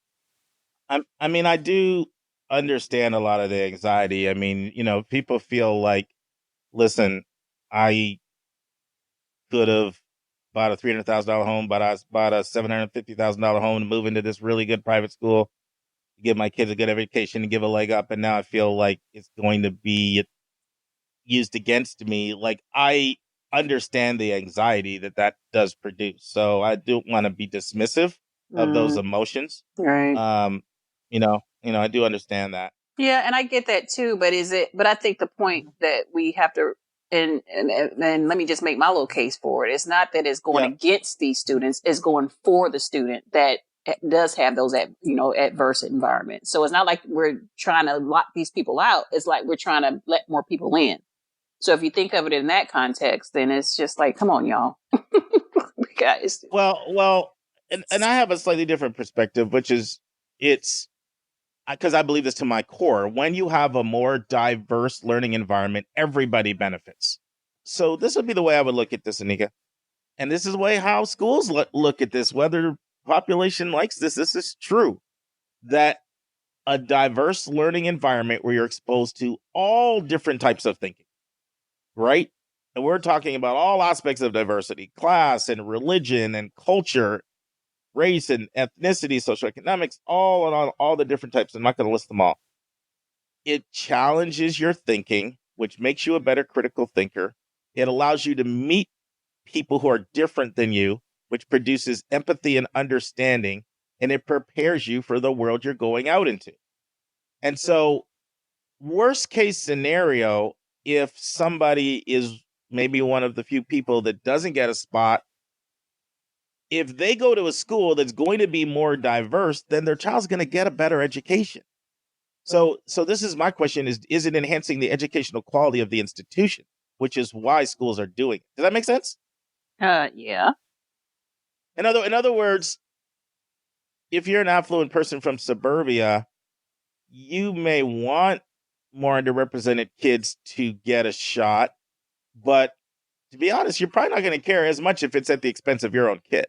I do understand a lot of the anxiety. I mean, people feel like, listen, I could have bought a $300,000 home, but I bought a $750,000 home to move into this really good private school, to give my kids a good education and give a leg up. And now I feel like it's going to be used against me. Like, I understand the anxiety that does produce. So I don't want to be dismissive of those emotions. Right. I do understand that. Yeah, and I get that too. But I think the point that we have to, and let me just make my little case for it. It's not that it's going against these students; it's going for the student that does have those adverse environments. So it's not like we're trying to lock these people out. It's like we're trying to let more people in. So if you think of it in that context, then it's just like, come on, y'all, guys. Well, and I have a slightly different perspective, which is because I believe this to my core. When you have a more diverse learning environment, everybody benefits. So this would be the way I would look at this, Anika. And this is the way how schools look at this, whether population likes this. This is true, that a diverse learning environment where you're exposed to all different types of thinking, right? And we're talking about all aspects of diversity, class and religion and culture, race and ethnicity, socioeconomics, all the different types. I'm not going to list them all. It challenges your thinking, which makes you a better critical thinker. It allows you to meet people who are different than you, which produces empathy and understanding, and it prepares you for the world you're going out into. And so, worst case scenario, if somebody is maybe one of the few people that doesn't get a spot, if they go to a school that's going to be more diverse, then their child's going to get a better education. So this is my question: is it enhancing the educational quality of the institution, which is why schools are doing it? Does that make sense? Yeah. In other words, if you're an affluent person from suburbia, you may want more underrepresented kids to get a shot, but to be honest, you're probably not going to care as much if it's at the expense of your own kid.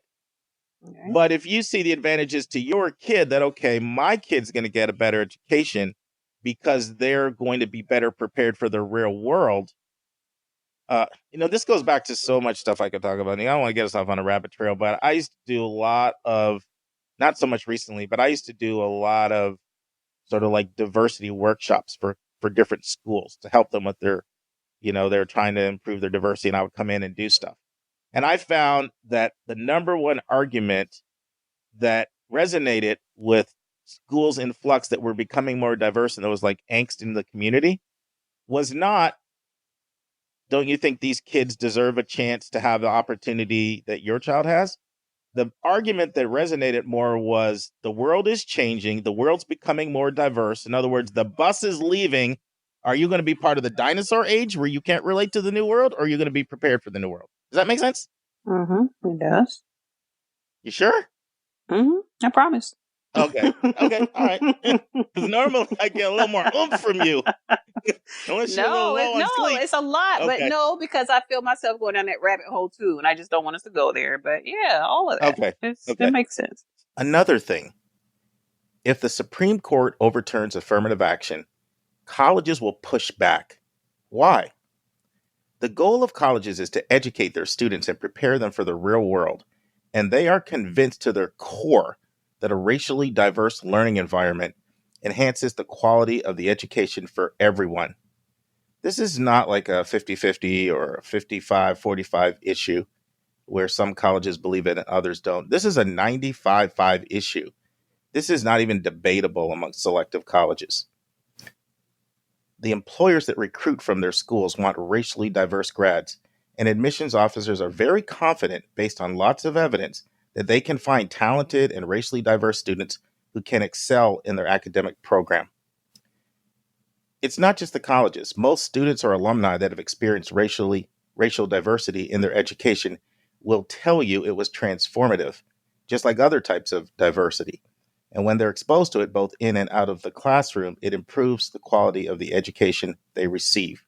Okay. But if you see the advantages to your kid, that, okay, my kid's going to get a better education because they're going to be better prepared for the real world, This goes back to so much stuff I could talk about. I don't want to get us off on a rabbit trail, but I used to do a lot of, not so much recently, but I used to do a lot of sort of like diversity workshops for different schools to help them with their, they're trying to improve their diversity, and I would come in and do stuff. And I found that the number one argument that resonated with schools in flux that were becoming more diverse and there was like angst in the community was not, don't you think these kids deserve a chance to have the opportunity that your child has? The argument that resonated more was the world is changing. The world's becoming more diverse. In other words, the bus is leaving. Are you going to be part of the dinosaur age where you can't relate to the new world, or are you going to be prepared for the new world? Does that make sense? Mm-hmm. It does. You sure? Mm-hmm. I promise. Okay. All right. Because normally I get a little more oomph from you. Unless you're a little low on sleep. It's a lot. Okay. But no, because I feel myself going down that rabbit hole too. And I just don't want us to go there. But yeah, all of that. Okay. It makes sense. Another thing. If the Supreme Court overturns affirmative action, colleges will push back. Why? The goal of colleges is to educate their students and prepare them for the real world. And they are convinced to their core that a racially diverse learning environment enhances the quality of the education for everyone. This is not like a 50-50 or a 55-45 issue where some colleges believe it and others don't. This is a 95-5 issue. This is not even debatable amongst selective colleges. The employers that recruit from their schools want racially diverse grads, and admissions officers are very confident, based on lots of evidence, that they can find talented and racially diverse students who can excel in their academic program. It's not just the colleges. Most students or alumni that have experienced racial diversity in their education will tell you it was transformative, just like other types of diversity. And when they're exposed to it, both in and out of the classroom, it improves the quality of the education they receive.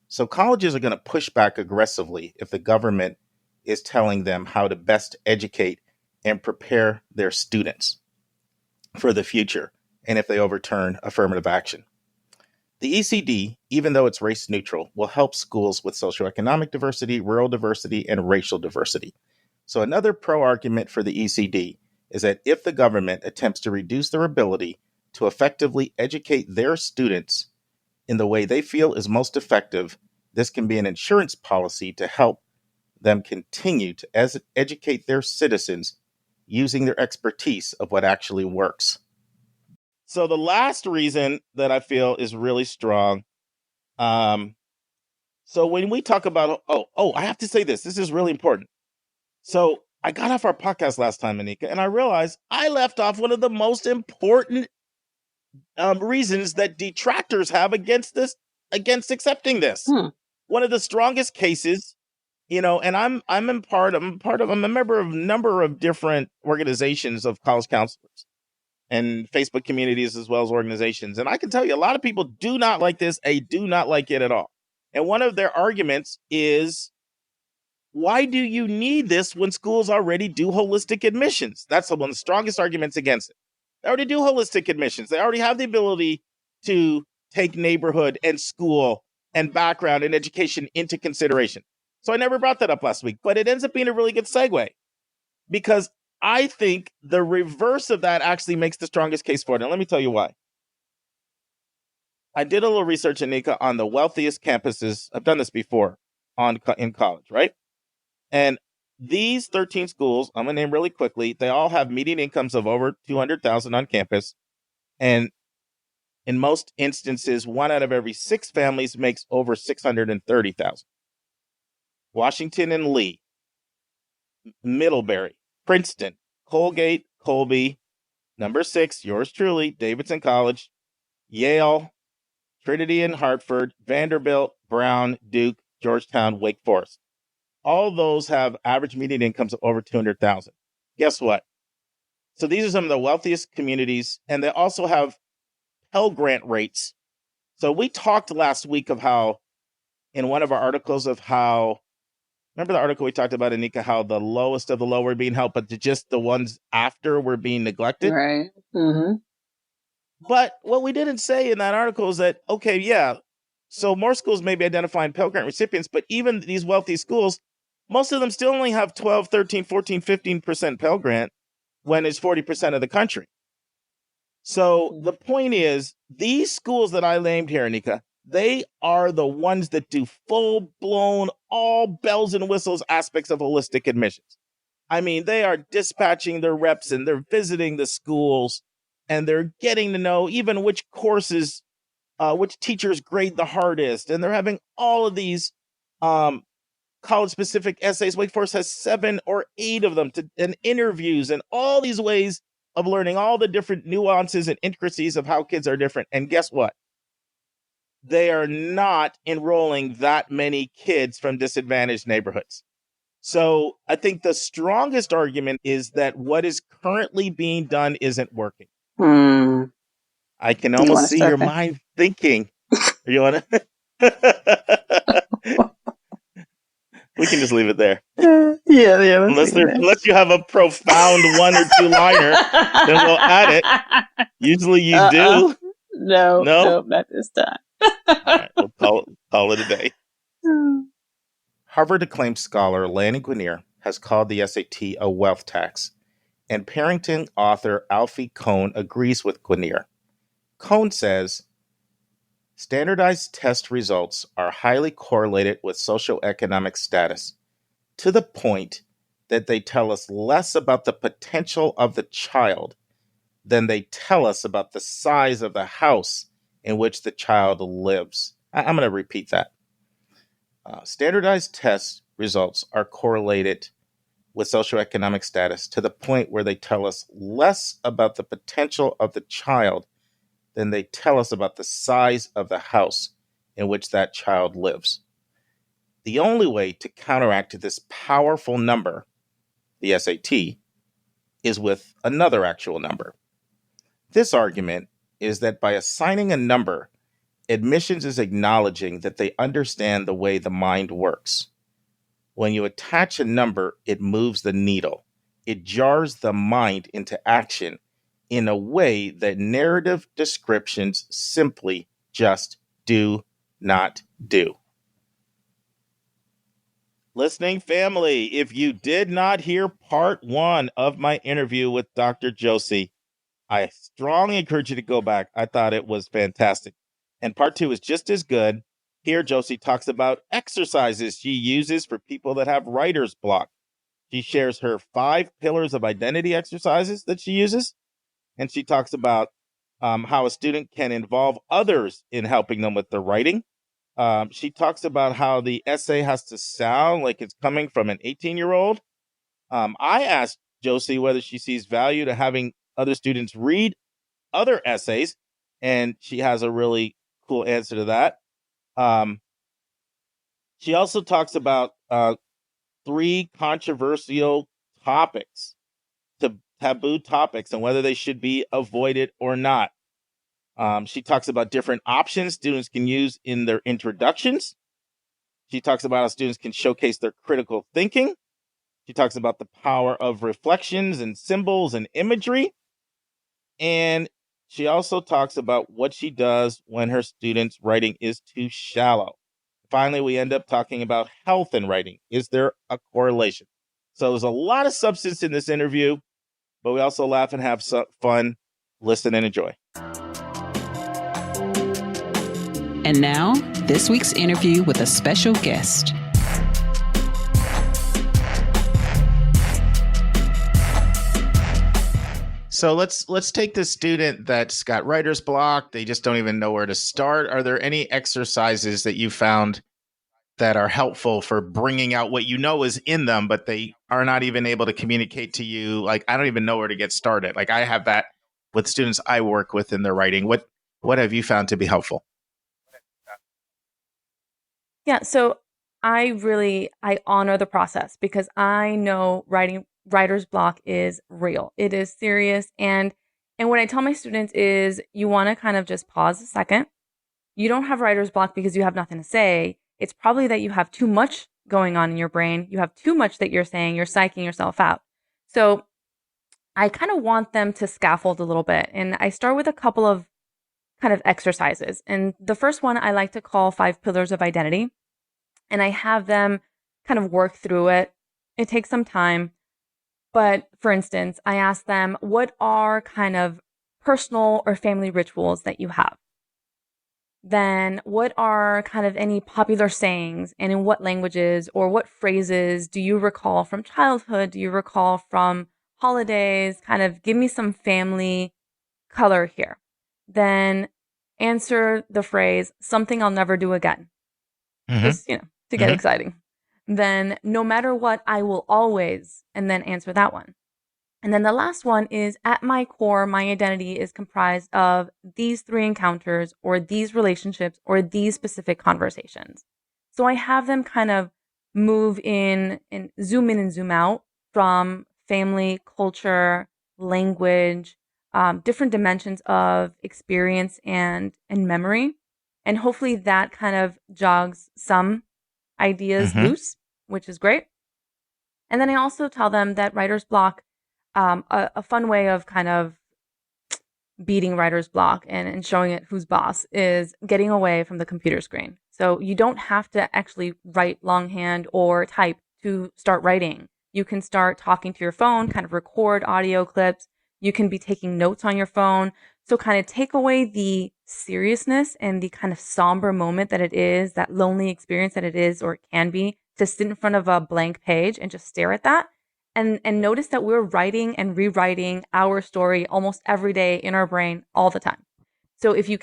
So colleges are going to push back aggressively if the government is telling them how to best educate and prepare their students for the future, and if they overturn affirmative action. The ECD, even though it's race neutral, will help schools with socioeconomic diversity, rural diversity, and racial diversity. So another pro-argument for the ECD is that if the government attempts to reduce their ability to effectively educate their students in the way they feel is most effective, this can be an insurance policy to help them continue to educate their citizens using their expertise of what actually works. So the last reason that I feel is really strong. So when we talk about, I have to say this. This is really important. So I got off our podcast last time, Anika, and I realized I left off one of the most important reasons that detractors have against accepting this. One of the strongest cases, and I'm a member of a number of different organizations of college counselors and Facebook communities as well as organizations. And I can tell you a lot of people do not like this. They do not like it at all. And one of their arguments is, why do you need this when schools already do holistic admissions? That's one of the strongest arguments against it. They already do holistic admissions. They already have the ability to take neighborhood and school and background and education into consideration. So I never brought that up last week, but it ends up being a really good segue, because I think the reverse of that actually makes the strongest case for it. And let me tell you why. I did a little research, Anika, on the wealthiest campuses. I've done this before in college, right? And these 13 schools, I'm going to name really quickly, they all have median incomes of over $200,000 on campus. And in most instances, 1 out of every 6 families makes over $630,000. Washington and Lee, Middlebury, Princeton, Colgate, Colby, number 6, yours truly, Davidson College, Yale, Trinity and Hartford, Vanderbilt, Brown, Duke, Georgetown, Wake Forest. All those have average median incomes of over $200,000. Guess what? So these are some of the wealthiest communities, and they also have Pell Grant rates. So we talked last week of how, in one of our articles, remember the article we talked about, Anika, how the lowest of the low were being helped, but just the ones after were being neglected? Right. Mm-hmm. But what we didn't say in that article is that, okay, yeah, So more schools may be identifying Pell Grant recipients, but even these wealthy schools, most of them still only have 12, 13, 14, 15% Pell Grant when it's 40% of the country. So the point is, these schools that I named here, Anika, they are the ones that do full-blown, all bells and whistles aspects of holistic admissions. I mean, they are dispatching their reps and they're visiting the schools and they're getting to know even which courses, which teachers grade the hardest. And they're having all of these college-specific essays. Wake Forest has 7 or 8 of them and interviews and all these ways of learning all the different nuances and intricacies of how kids are different. And guess what? They are not enrolling that many kids from disadvantaged neighborhoods. So I think the strongest argument is that what is currently being done isn't working. I can almost see your mind thinking. You want to? We can just leave it there. Yeah. Unless you have a profound 1 or 2 liner, then we'll add it. Usually you do. No, not this time. All right, we'll call it a day. Harvard acclaimed scholar Lanny Guinier has called the SAT a wealth tax, and Parrington author Alfie Kohn agrees with Guinier. Kohn says, standardized test results are highly correlated with socioeconomic status, to the point that they tell us less about the potential of the child than they tell us about the size of the house in which the child lives. I'm going to repeat that. Standardized test results are correlated with socioeconomic status to the point where they tell us less about the potential of the child than they tell us about the size of the house in which that child lives. The only way to counteract this powerful number, the SAT, is with another actual number. This argument is that by assigning a number, admissions is acknowledging that they understand the way the mind works. When you attach a number, it moves the needle. It jars the mind into action in a way that narrative descriptions simply just do not do. Listening family, if you did not hear part 1 of my interview with Dr. Josie, I strongly encourage you to go back. I thought it was fantastic. And part 2 is just as good. Here, Josie talks about exercises she uses for people that have writer's block. She shares her 5 pillars of identity exercises that she uses. And she talks about how a student can involve others in helping them with their writing. She talks about how the essay has to sound like it's coming from an 18-year-old. I asked Josie whether she sees value to having other students read other essays, and she has a really cool answer to that. She also talks about 3 controversial topics, taboo topics, and whether they should be avoided or not. She talks about different options students can use in their introductions. She talks about how students can showcase their critical thinking. She talks about the power of reflections and symbols and imagery. And she also talks about what she does when her students' writing is too shallow. Finally, we end up talking about health and writing. Is there a correlation? So there's a lot of substance in this interview, but we also laugh and have some fun. Listen and enjoy. And now, this week's interview with a special guest. So let's take the student that's got writer's block. They just don't even know where to start. Are there any exercises that you found that are helpful for bringing out what you know is in them, but they are not even able to communicate to you? Like, I don't even know where to get started. Like, I have that with students I work with in their writing. What have you found to be helpful? Yeah, so I honor the process because I know writer's block is real. It is serious. And what I tell my students is you want to kind of just pause a second. You don't have writer's block because you have nothing to say. It's probably that you have too much going on in your brain. You have too much that you're saying. You're psyching yourself out. So I kind of want them to scaffold a little bit. And I start with a couple of kind of exercises. And the first one I like to call 5 pillars of identity. And I have them kind of work through it. It takes some time. But for instance, I ask them, what are kind of personal or family rituals that you have? Then what are kind of any popular sayings, and in what languages or what phrases do you recall from childhood? Do you recall from holidays? Kind of give me some family color here. Then answer the phrase, something I'll never do again. Just, to get exciting. Then no matter what, I will always, and then answer that one. And then the last one is, at my core, my identity is comprised of these 3 encounters or these relationships or these specific conversations. So I have them kind of move in and zoom out from family, culture, language, different dimensions of experience and memory. And hopefully that kind of jogs some ideas loose, which is great. And then I also tell them that writer's block, a fun way of kind of beating writer's block and showing it who's boss, is getting away from the computer screen. So you don't have to actually write longhand or type to start writing. You can start talking to your phone, kind of record audio clips. You can be taking notes on your phone. So kind of take away the seriousness and the kind of somber moment that it is, that lonely experience that it is, or it can be, to sit in front of a blank page and just stare at that. And notice that we're writing and rewriting our story almost every day in our brain all the time. So if you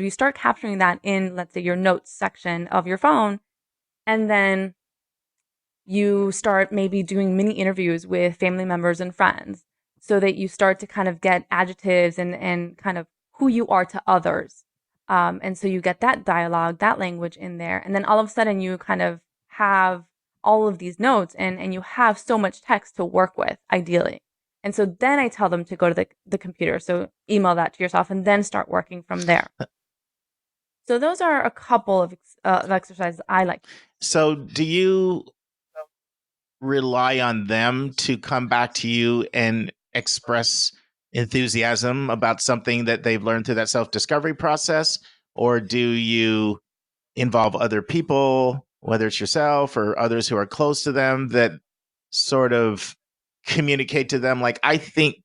start capturing that in, let's say, your notes section of your phone, and then you start maybe doing mini interviews with family members and friends, so that you start to kind of get adjectives and kind of who you are to others. And so you get that dialogue, that language in there. And then all of a sudden you kind of have all of these notes and you have so much text to work with, ideally. And so then I tell them to go to the computer. So email that to yourself and then start working from there. So those are a couple of exercises I like. So do you rely on them to come back to you and express enthusiasm about something that they've learned through that self-discovery process? Or do you involve other people, whether it's yourself or others who are close to them, that sort of communicate to them, like, I think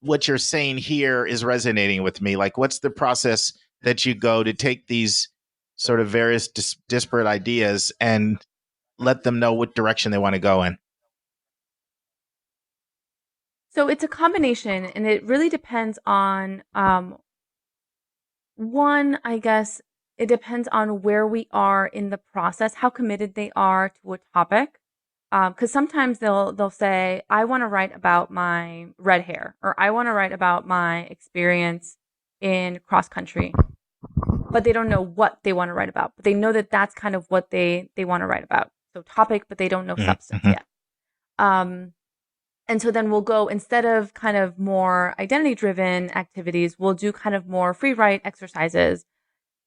what you're saying here is resonating with me? Like, what's the process that you go to take these sort of various disparate ideas and let them know what direction they want to go in? So it's a combination, and it really depends on, one, I guess, it depends on where we are in the process, how committed they are to a topic. Because sometimes they'll say, I want to write about my red hair, or I want to write about my experience in cross country, but they don't know what they want to write about. But they know that that's kind of what they want to write about. So topic, but they don't know substance yet. And so then we'll go, instead of kind of more identity driven activities, we'll do kind of more free write exercises.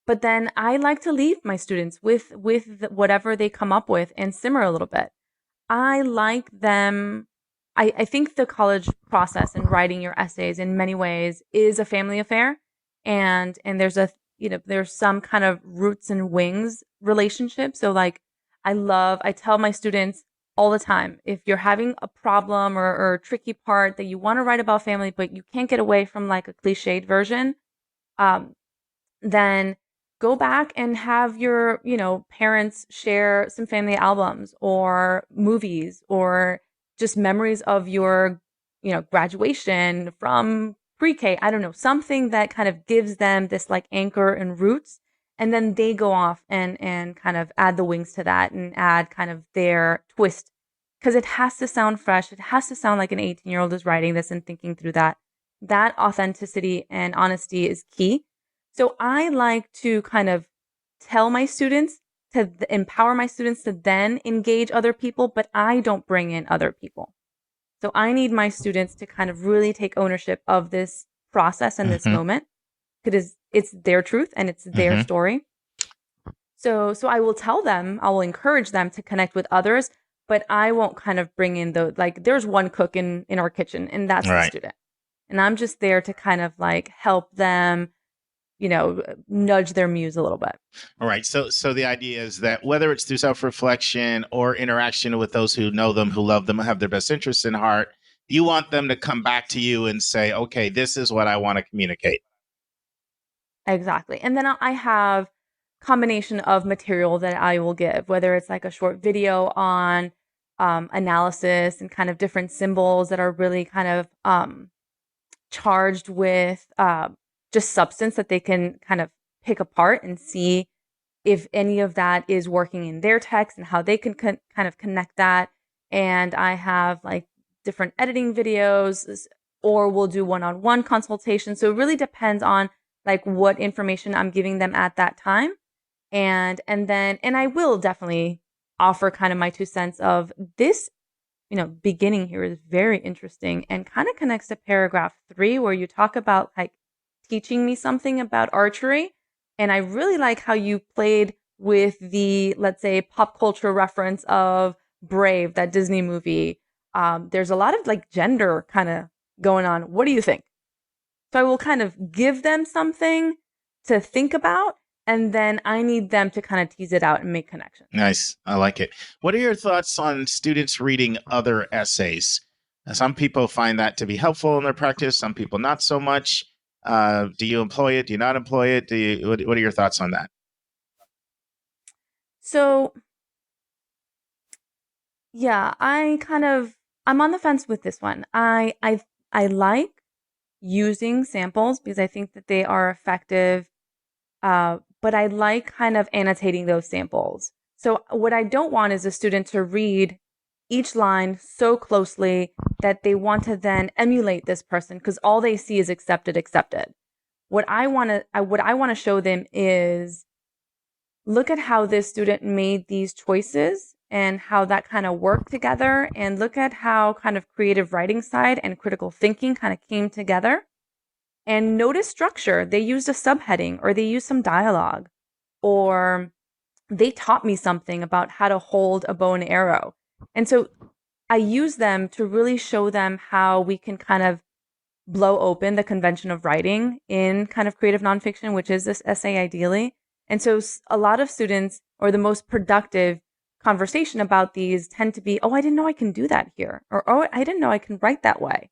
But then I like to leave my students with whatever they come up with and simmer a little bit. I like them. I think the college process and writing your essays in many ways is a family affair. And there's there's some kind of roots and wings relationship. So like, I tell my students all the time, if you're having a problem or a tricky part that you want to write about family, but you can't get away from like a cliched version, then go back and have your, parents share some family albums or movies or just memories of your, graduation from pre-K. I don't know, something that kind of gives them this like anchor and roots. And then they go off and kind of add the wings to that and add kind of their twist, because it has to sound fresh. It has to sound like an 18-year-old is writing this and thinking through that. That authenticity and honesty is key. So I like to kind of tell my students, to empower my students to then engage other people, but I don't bring in other people. So I need my students to kind of really take ownership of this process and this moment, because it's their truth and it's their story. So I will tell them, I will encourage them to connect with others, but I won't kind of bring in there's one cook in our kitchen and that's the student. And I'm just there to kind of like help them, nudge their muse a little bit. All right. So the idea is that whether it's through self-reflection or interaction with those who know them, who love them, have their best interests in heart, you want them to come back to you and say, okay, this is what I want to communicate. Exactly. And then I have combination of material that I will give, whether it's like a short video on analysis and kind of different symbols that are really kind of charged with just substance that they can kind of pick apart and see if any of that is working in their text and how they can kind of connect that. And I have like different editing videos, or we'll do one-on-one consultation. So it really depends on like what information I'm giving them at that time. And I will definitely offer kind of my 2 cents of this, beginning here is very interesting and kind of connects to paragraph 3, where you talk about like teaching me something about archery. And I really like how you played with the, let's say, pop culture reference of Brave, that Disney movie. There's a lot of like gender kind of going on. What do you think? So I will kind of give them something to think about, and then I need them to kind of tease it out and make connections. Nice. I like it. What are your thoughts on students reading other essays? Some people find that to be helpful in their practice. Some people not so much. Do you employ it? Do you not employ it? What are your thoughts on that? So, yeah, I'm on the fence with this one. I like using samples because I think that they are effective. But I like kind of annotating those samples. So what I don't want is a student to read each line so closely that they want to then emulate this person because all they see is accepted. What I want to show them is look at how this student made these choices and how that kind of worked together, and look at how kind of creative writing side and critical thinking kind of came together. And notice structure. They used a subheading, or they used some dialogue, or they taught me something about how to hold a bow and arrow. And so I use them to really show them how we can kind of blow open the convention of writing in kind of creative nonfiction, which is this essay ideally. And so a lot of students, or the most productive conversation about these, tend to be, oh, I didn't know I can do that here, or oh, I didn't know I can write that way.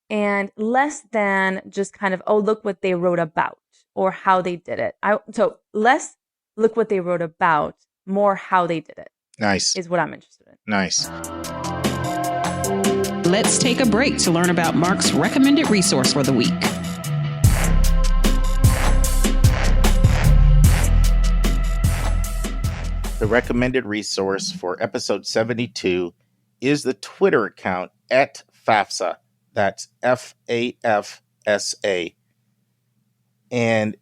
And less than just kind of, oh, look what they wrote about or how they did it. So less look what they wrote about, more how they did it. Nice. Is what I'm interested in. Nice. Let's take a break to learn about Mark's recommended resource for the week. The recommended resource for episode 72 is the Twitter account at FAFSA. That's FAFSA. And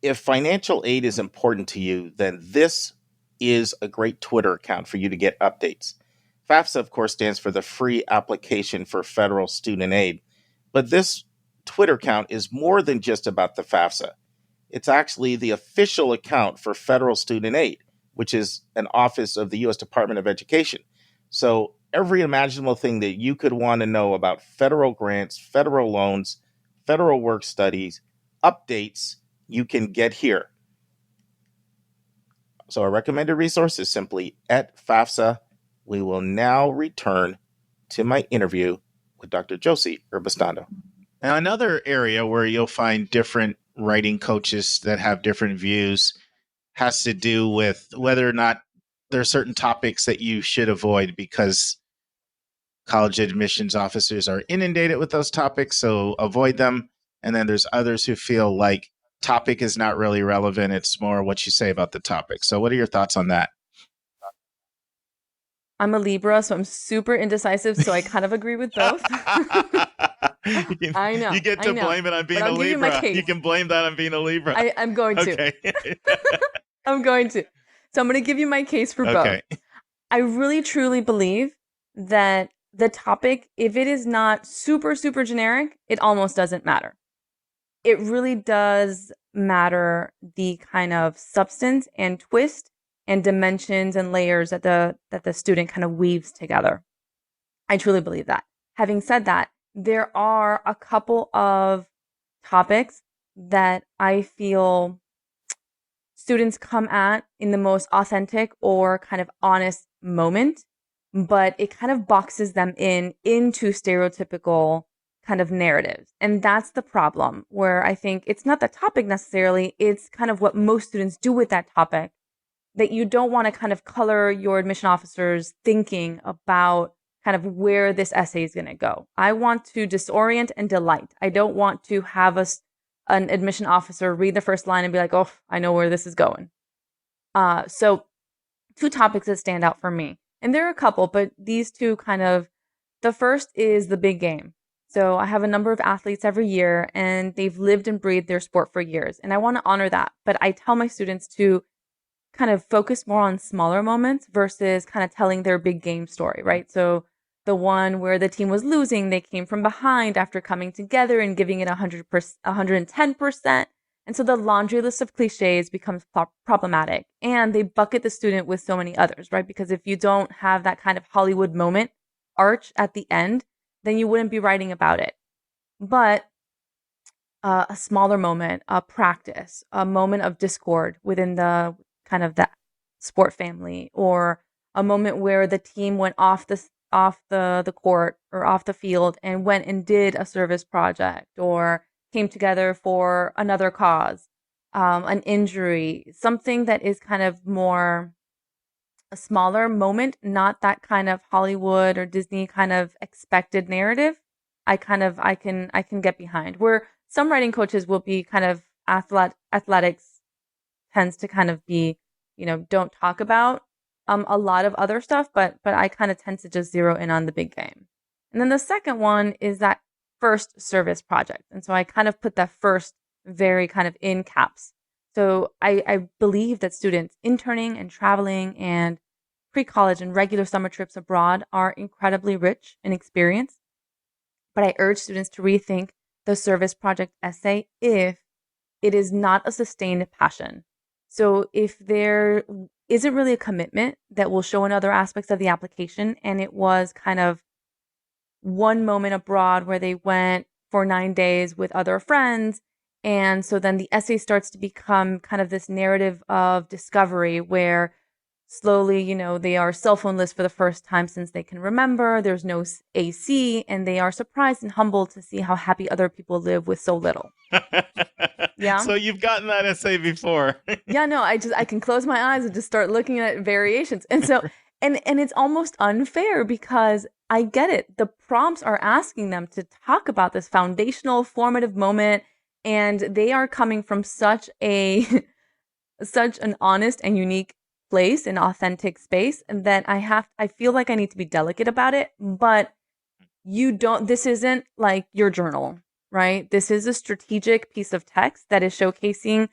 if financial aid is important to you, then this is a great Twitter account for you to get updates. FAFSA, of course, stands for the Free Application for Federal Student Aid. But this Twitter account is more than just about the FAFSA. It's actually the official account for federal student aid, which is an office of the U.S. Department of Education. So every imaginable thing that you could want to know about federal grants, federal loans, federal work studies, updates, you can get here. So our recommended resource is simply at FAFSA. We will now return to my interview with Dr. Josie Uribistondo. Now, another area where you'll find different writing coaches that have different views has to do with whether or not there are certain topics that you should avoid because college admissions officers are inundated with those topics, so avoid them. And then there's others who feel like topic is not really relevant. It's more what you say about the topic. So what are your thoughts on that? I'm a Libra, so I'm super indecisive, so I kind of agree with both. I know. You get to blame it on being a Libra. You can blame that on being a Libra. I'm going to. Okay. I'm going to. So I'm going to give you my case for both. I really, truly believe that the topic, if it is not super, super generic, it almost doesn't matter. It really does matter the kind of substance and twist and dimensions and layers that the student kind of weaves together. I truly believe that. Having said that, there are a couple of topics that I feel students come at in the most authentic or kind of honest moment, but it kind of boxes them into stereotypical kind of narratives. And that's the problem, where I think it's not the topic necessarily, it's kind of what most students do with that topic, that you don't want to kind of color your admission officer's thinking about kind of where this essay is going to go. I want to disorient and delight. I don't want to have an admission officer read the first line and be like, oh, I know where this is going. So two topics that stand out for me. And there are a couple, but these two kind of, the first is the big game. So I have a number of athletes every year, and they've lived and breathed their sport for years. And I want to honor that. But I tell my students to kind of focus more on smaller moments versus kind of telling their big game story, right? So the one where the team was losing, they came from behind after coming together and giving it 100%, 110%. And so the laundry list of cliches becomes problematic, and they bucket the student with so many others, right? Because if you don't have that kind of Hollywood moment arch at the end, then you wouldn't be writing about it. But a smaller moment, a practice, a moment of discord within the kind of the sport family, or a moment where the team went off the court or off the field and went and did a service project or came together for another cause, an injury, something that is kind of more a smaller moment, not that kind of Hollywood or Disney kind of expected narrative. I can get behind. Where some writing coaches will be kind of athletics tends to kind of be, don't talk about a lot of other stuff, but I kind of tend to just zero in on the big game. And then the second one is that first service project. And so I kind of put that first very kind of in caps. So I believe that students interning and traveling and pre-college and regular summer trips abroad are incredibly rich in experience. But I urge students to rethink the service project essay if it is not a sustained passion. So if there isn't really a commitment that will show in other aspects of the application, and it was kind of one moment abroad where they went for 9 days with other friends, and so then the essay starts to become kind of this narrative of discovery where slowly, they are cell phoneless for the first time since they can remember. There's no AC, and they are surprised and humbled to see how happy other people live with so little. Yeah. So you've gotten that essay before. Yeah, no, I can close my eyes and just start looking at variations. And so, and it's almost unfair because I get it. The prompts are asking them to talk about this foundational formative moment, and they are coming from such an honest and unique place, an authentic space, and that I feel like I need to be delicate about it, but this isn't like your journal, right? This is a strategic piece of text that is showcasing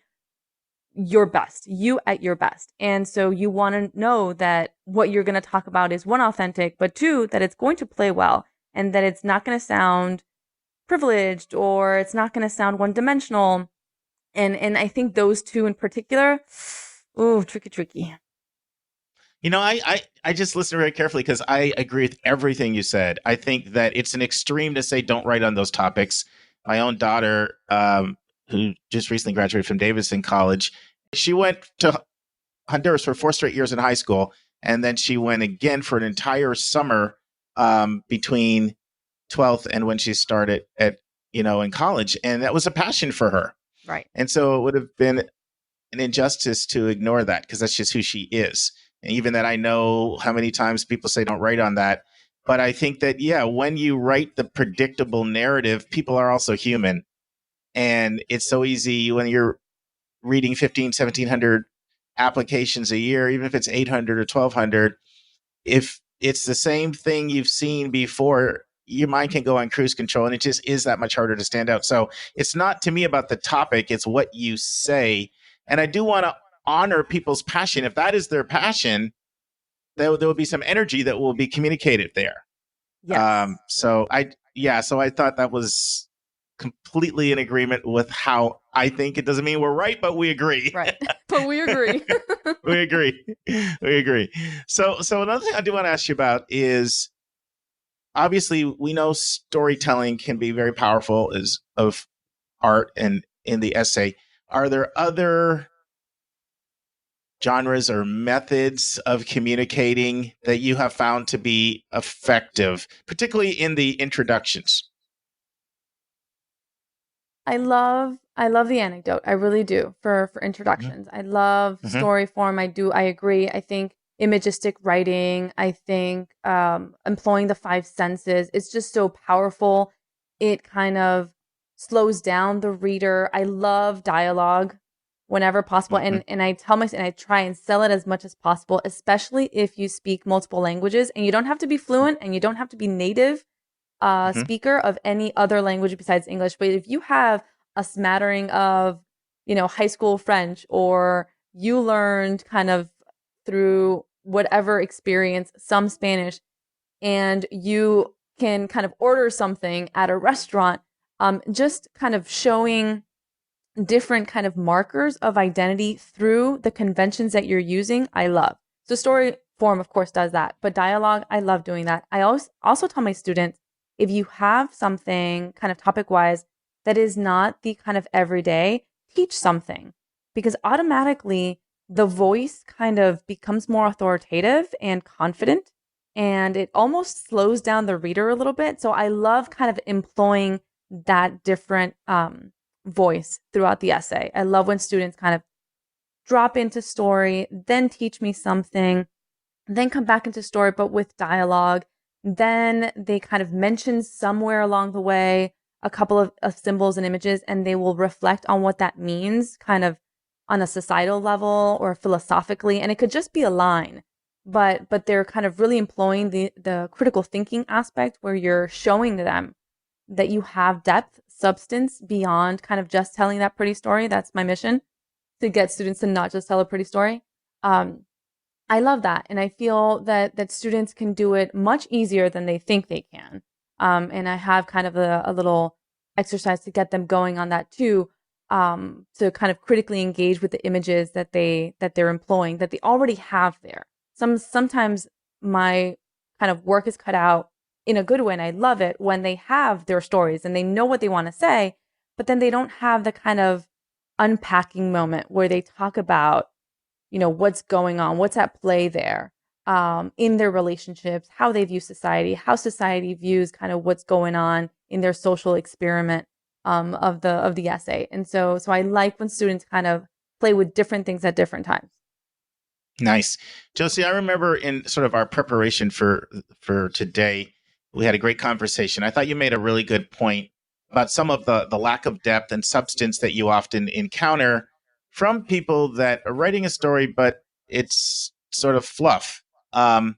your best, you at your best. And so you want to know that what you're going to talk about is one, authentic, but two, that it's going to play well and that it's not going to sound privileged or it's not going to sound one dimensional. And I think those two in particular, tricky. I just listened very carefully because I agree with everything you said. I think that it's an extreme to say don't write on those topics. My own daughter, who just recently graduated from Davidson College, she went to Honduras for 4 straight years in high school, and then she went again for an entire summer between 12th and when she started in college, and that was a passion for her. Right. And so it would have been an injustice to ignore that because that's just who she is. And even that, I know how many times people say don't write on that. But I think that, when you write the predictable narrative, people are also human. And it's so easy when you're reading 1,700 applications a year, even if it's 800 or 1,200, if it's the same thing you've seen before, your mind can go on cruise control, and it just is that much harder to stand out. So it's not to me about the topic, it's what you say. And I do want to honor people's passion. If that is their passion, there will be some energy that will be communicated there. Yes. So I thought that was completely in agreement with how I think. It doesn't mean we're right, but we agree. Right. But we agree. We agree. So another thing I do want to ask you about is, obviously we know storytelling can be very powerful of art and in the essay. Are there other genres or methods of communicating that you have found to be effective, particularly in the introductions? I love the anecdote. I really do for introductions. I love story form. I agree. I think imagistic writing, I think employing the five senses, it's just so powerful. It kind of slows down the reader. I love dialogue whenever possible. And I tell myself, and I try and sell it as much as possible, especially if you speak multiple languages, and you don't have to be fluent and you don't have to be native speaker of any other language besides English. But if you have a smattering of, high school French, or you learned kind of through whatever experience some Spanish, and you can kind of order something at a restaurant, just kind of showing different kind of markers of identity through the conventions that you're using, I love. So story form, of course, does that. But dialogue, I love doing that. I also tell my students, if you have something kind of topic-wise that is not the kind of everyday, teach something. Because automatically, the voice kind of becomes more authoritative and confident, and it almost slows down the reader a little bit. So I love kind of employing that different voice throughout the essay. I love when students kind of drop into story, then teach me something, then come back into story, but with dialogue. Then they kind of mention somewhere along the way a couple of symbols and images, and they will reflect on what that means kind of on a societal level or philosophically. And it could just be a line, but they're kind of really employing the critical thinking aspect, where you're showing them that you have depth, substance beyond kind of just telling that pretty story. That's my mission, to get students to not just tell a pretty story. I love that. And I feel that students can do it much easier than they think they can. And I have kind of a little exercise to get them going on that too, to kind of critically engage with the images that they're employing, that they already have there. Sometimes my kind of work is cut out in a good way, and I love it when they have their stories and they know what they want to say, but then they don't have the kind of unpacking moment where they talk about, what's going on, what's at play there, in their relationships, how they view society, how society views kind of what's going on in their social experiment of the essay. And so I like when students kind of play with different things at different times. Nice. Josie, I remember in sort of our preparation for today, we had a great conversation. I thought you made a really good point about some of the lack of depth and substance that you often encounter from people that are writing a story, but it's sort of fluff. Can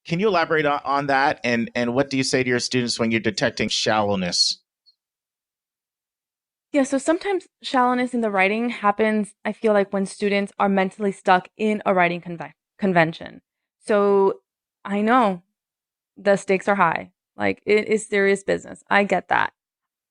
you elaborate on that? And what do you say to your students when you're detecting shallowness? Yeah, so sometimes shallowness in the writing happens, I feel like, when students are mentally stuck in a writing convention. So I know the stakes are high. Like, it is serious business. I get that.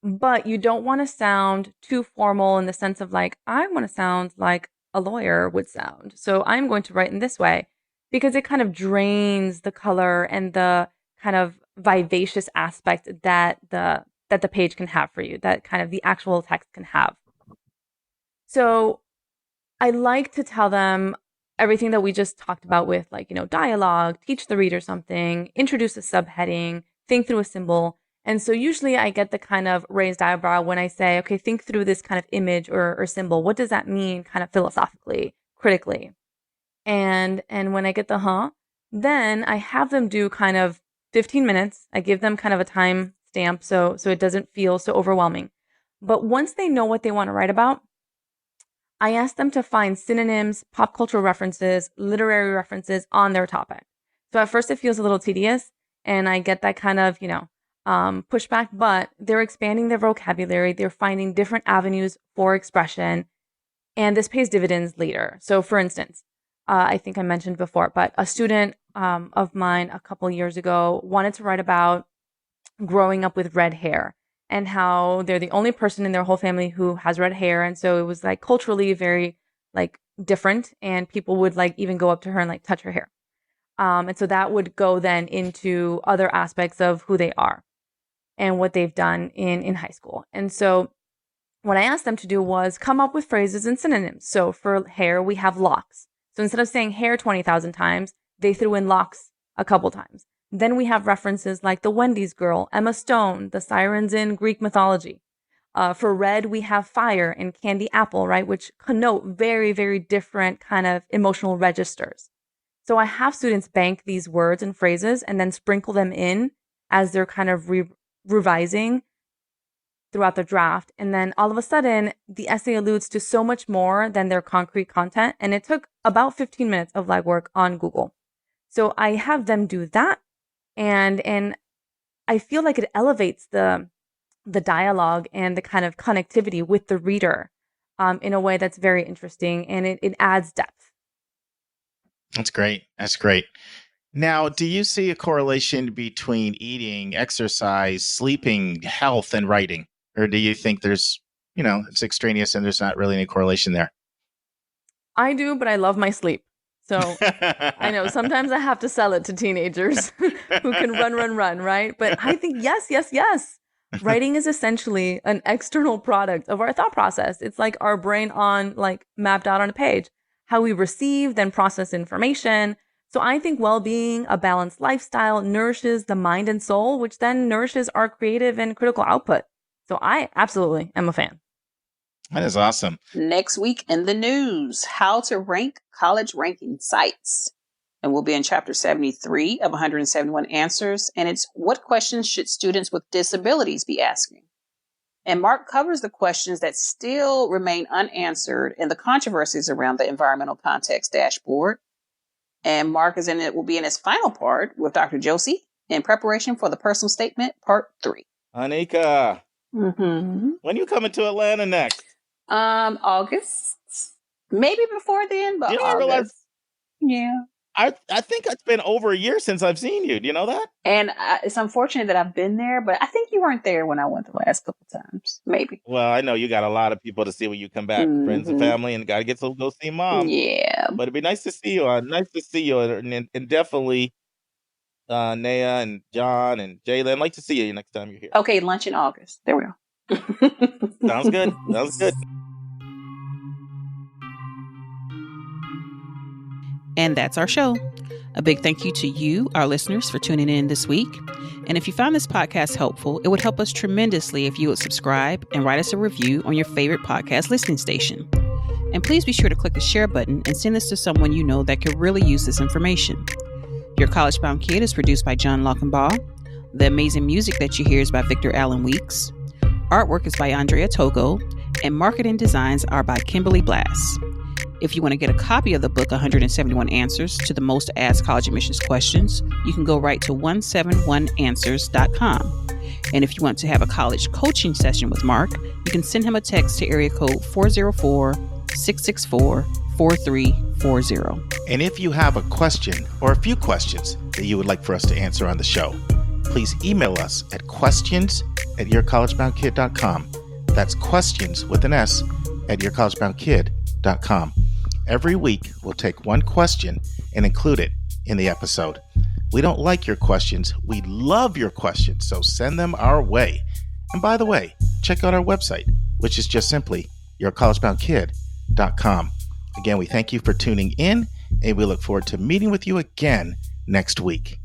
But you don't want to sound too formal in the sense of like, I want to sound like a lawyer would sound. So I'm going to write in this way, because it kind of drains the color and the kind of vivacious aspect that the page can have for you, that kind of the actual text can have. So I like to tell them everything that we just talked about with, like, dialogue, teach the reader something, introduce a subheading, think through a symbol. And so usually I get the kind of raised eyebrow when I say, okay, think through this kind of image or symbol. What does that mean kind of philosophically, critically? And when I get the then I have them do kind of 15 minutes. I give them kind of a time stamp so it doesn't feel so overwhelming. But once they know what they want to write about, I ask them to find synonyms, pop cultural references, literary references on their topic. So at first it feels a little tedious, and I get that kind of, pushback, but they're expanding their vocabulary. They're finding different avenues for expression, and this pays dividends later. So for instance, I think I mentioned before, but a student of mine a couple years ago wanted to write about growing up with red hair and how they're the only person in their whole family who has red hair. And so it was like culturally very like different, and people would like even go up to her and like touch her hair. And so that would go then into other aspects of who they are and what they've done in high school. And so what I asked them to do was come up with phrases and synonyms. So for hair, we have locks. So instead of saying hair 20,000 times, they threw in locks a couple times. Then we have references like the Wendy's girl, Emma Stone, the sirens in Greek mythology. For red, we have fire and candy apple, right? Which connote very, very different kind of emotional registers. So I have students bank these words and phrases and then sprinkle them in as they're kind of revising throughout the draft. And then all of a sudden, the essay alludes to so much more than their concrete content. And it took about 15 minutes of legwork on Google. So I have them do that. And I feel like it elevates the dialogue and the kind of connectivity with the reader in a way that's very interesting. And it adds depth. That's great. That's great. Now, do you see a correlation between eating, exercise, sleeping, health, and writing? Or do you think there's, it's extraneous and there's not really any correlation there? I do, but I love my sleep. So I know sometimes I have to sell it to teenagers who can run, right? But I think yes. Writing is essentially an external product of our thought process. It's like our brain mapped out on a page, how we receive, then process information. So I think well-being, a balanced lifestyle nourishes the mind and soul, which then nourishes our creative and critical output. So I absolutely am a fan. That is awesome. Next week in the news, how to rank college ranking sites. And we'll be in chapter 73 of 171 answers. And it's what questions should students with disabilities be asking? And Mark covers the questions that still remain unanswered and the controversies around the environmental context dashboard. And Mark will be in his final part with Dr. Josie in preparation for the personal statement, part 3. Anika, when you coming to Atlanta next? August. Maybe before then, but August. Yeah. I think it's been over a year since I've seen you. Do you know that? And it's unfortunate that I've been there, but I think you weren't there when I went the last couple times. Maybe. Well, I know you got a lot of people to see when you come back, friends and family, and got to get to go see Mom. Yeah. But it'd be nice to see you. And definitely Naya and John and Jaylen. I'd like to see you next time you're here. Okay, lunch in August. There we go. Sounds good. Sounds good. And that's our show. A big thank you to you, our listeners, for tuning in this week. And if you found this podcast helpful, it would help us tremendously if you would subscribe and write us a review on your favorite podcast listening station. And please be sure to click the share button and send this to someone you know that could really use this information. Your College Bound Kid is produced by John Lockenbaugh. The amazing music that you hear is by Victor Allen Weeks. Artwork is by Andrea Togo. And marketing designs are by Kimberly Blass. If you want to get a copy of the book, 171 Answers to the Most Asked College Admissions Questions, you can go right to 171answers.com. And if you want to have a college coaching session with Mark, you can send him a text to area code 404-664-4340. And if you have a question or a few questions that you would like for us to answer on the show, please email us at questions@yourcollegeboundkid.com. That's questions with an S at yourcollegeboundkid.com. Every week, we'll take one question and include it in the episode. We don't like your questions. We love your questions, so send them our way. And by the way, check out our website, which is just simply yourcollegeboundkid.com. Again, we thank you for tuning in, and we look forward to meeting with you again next week.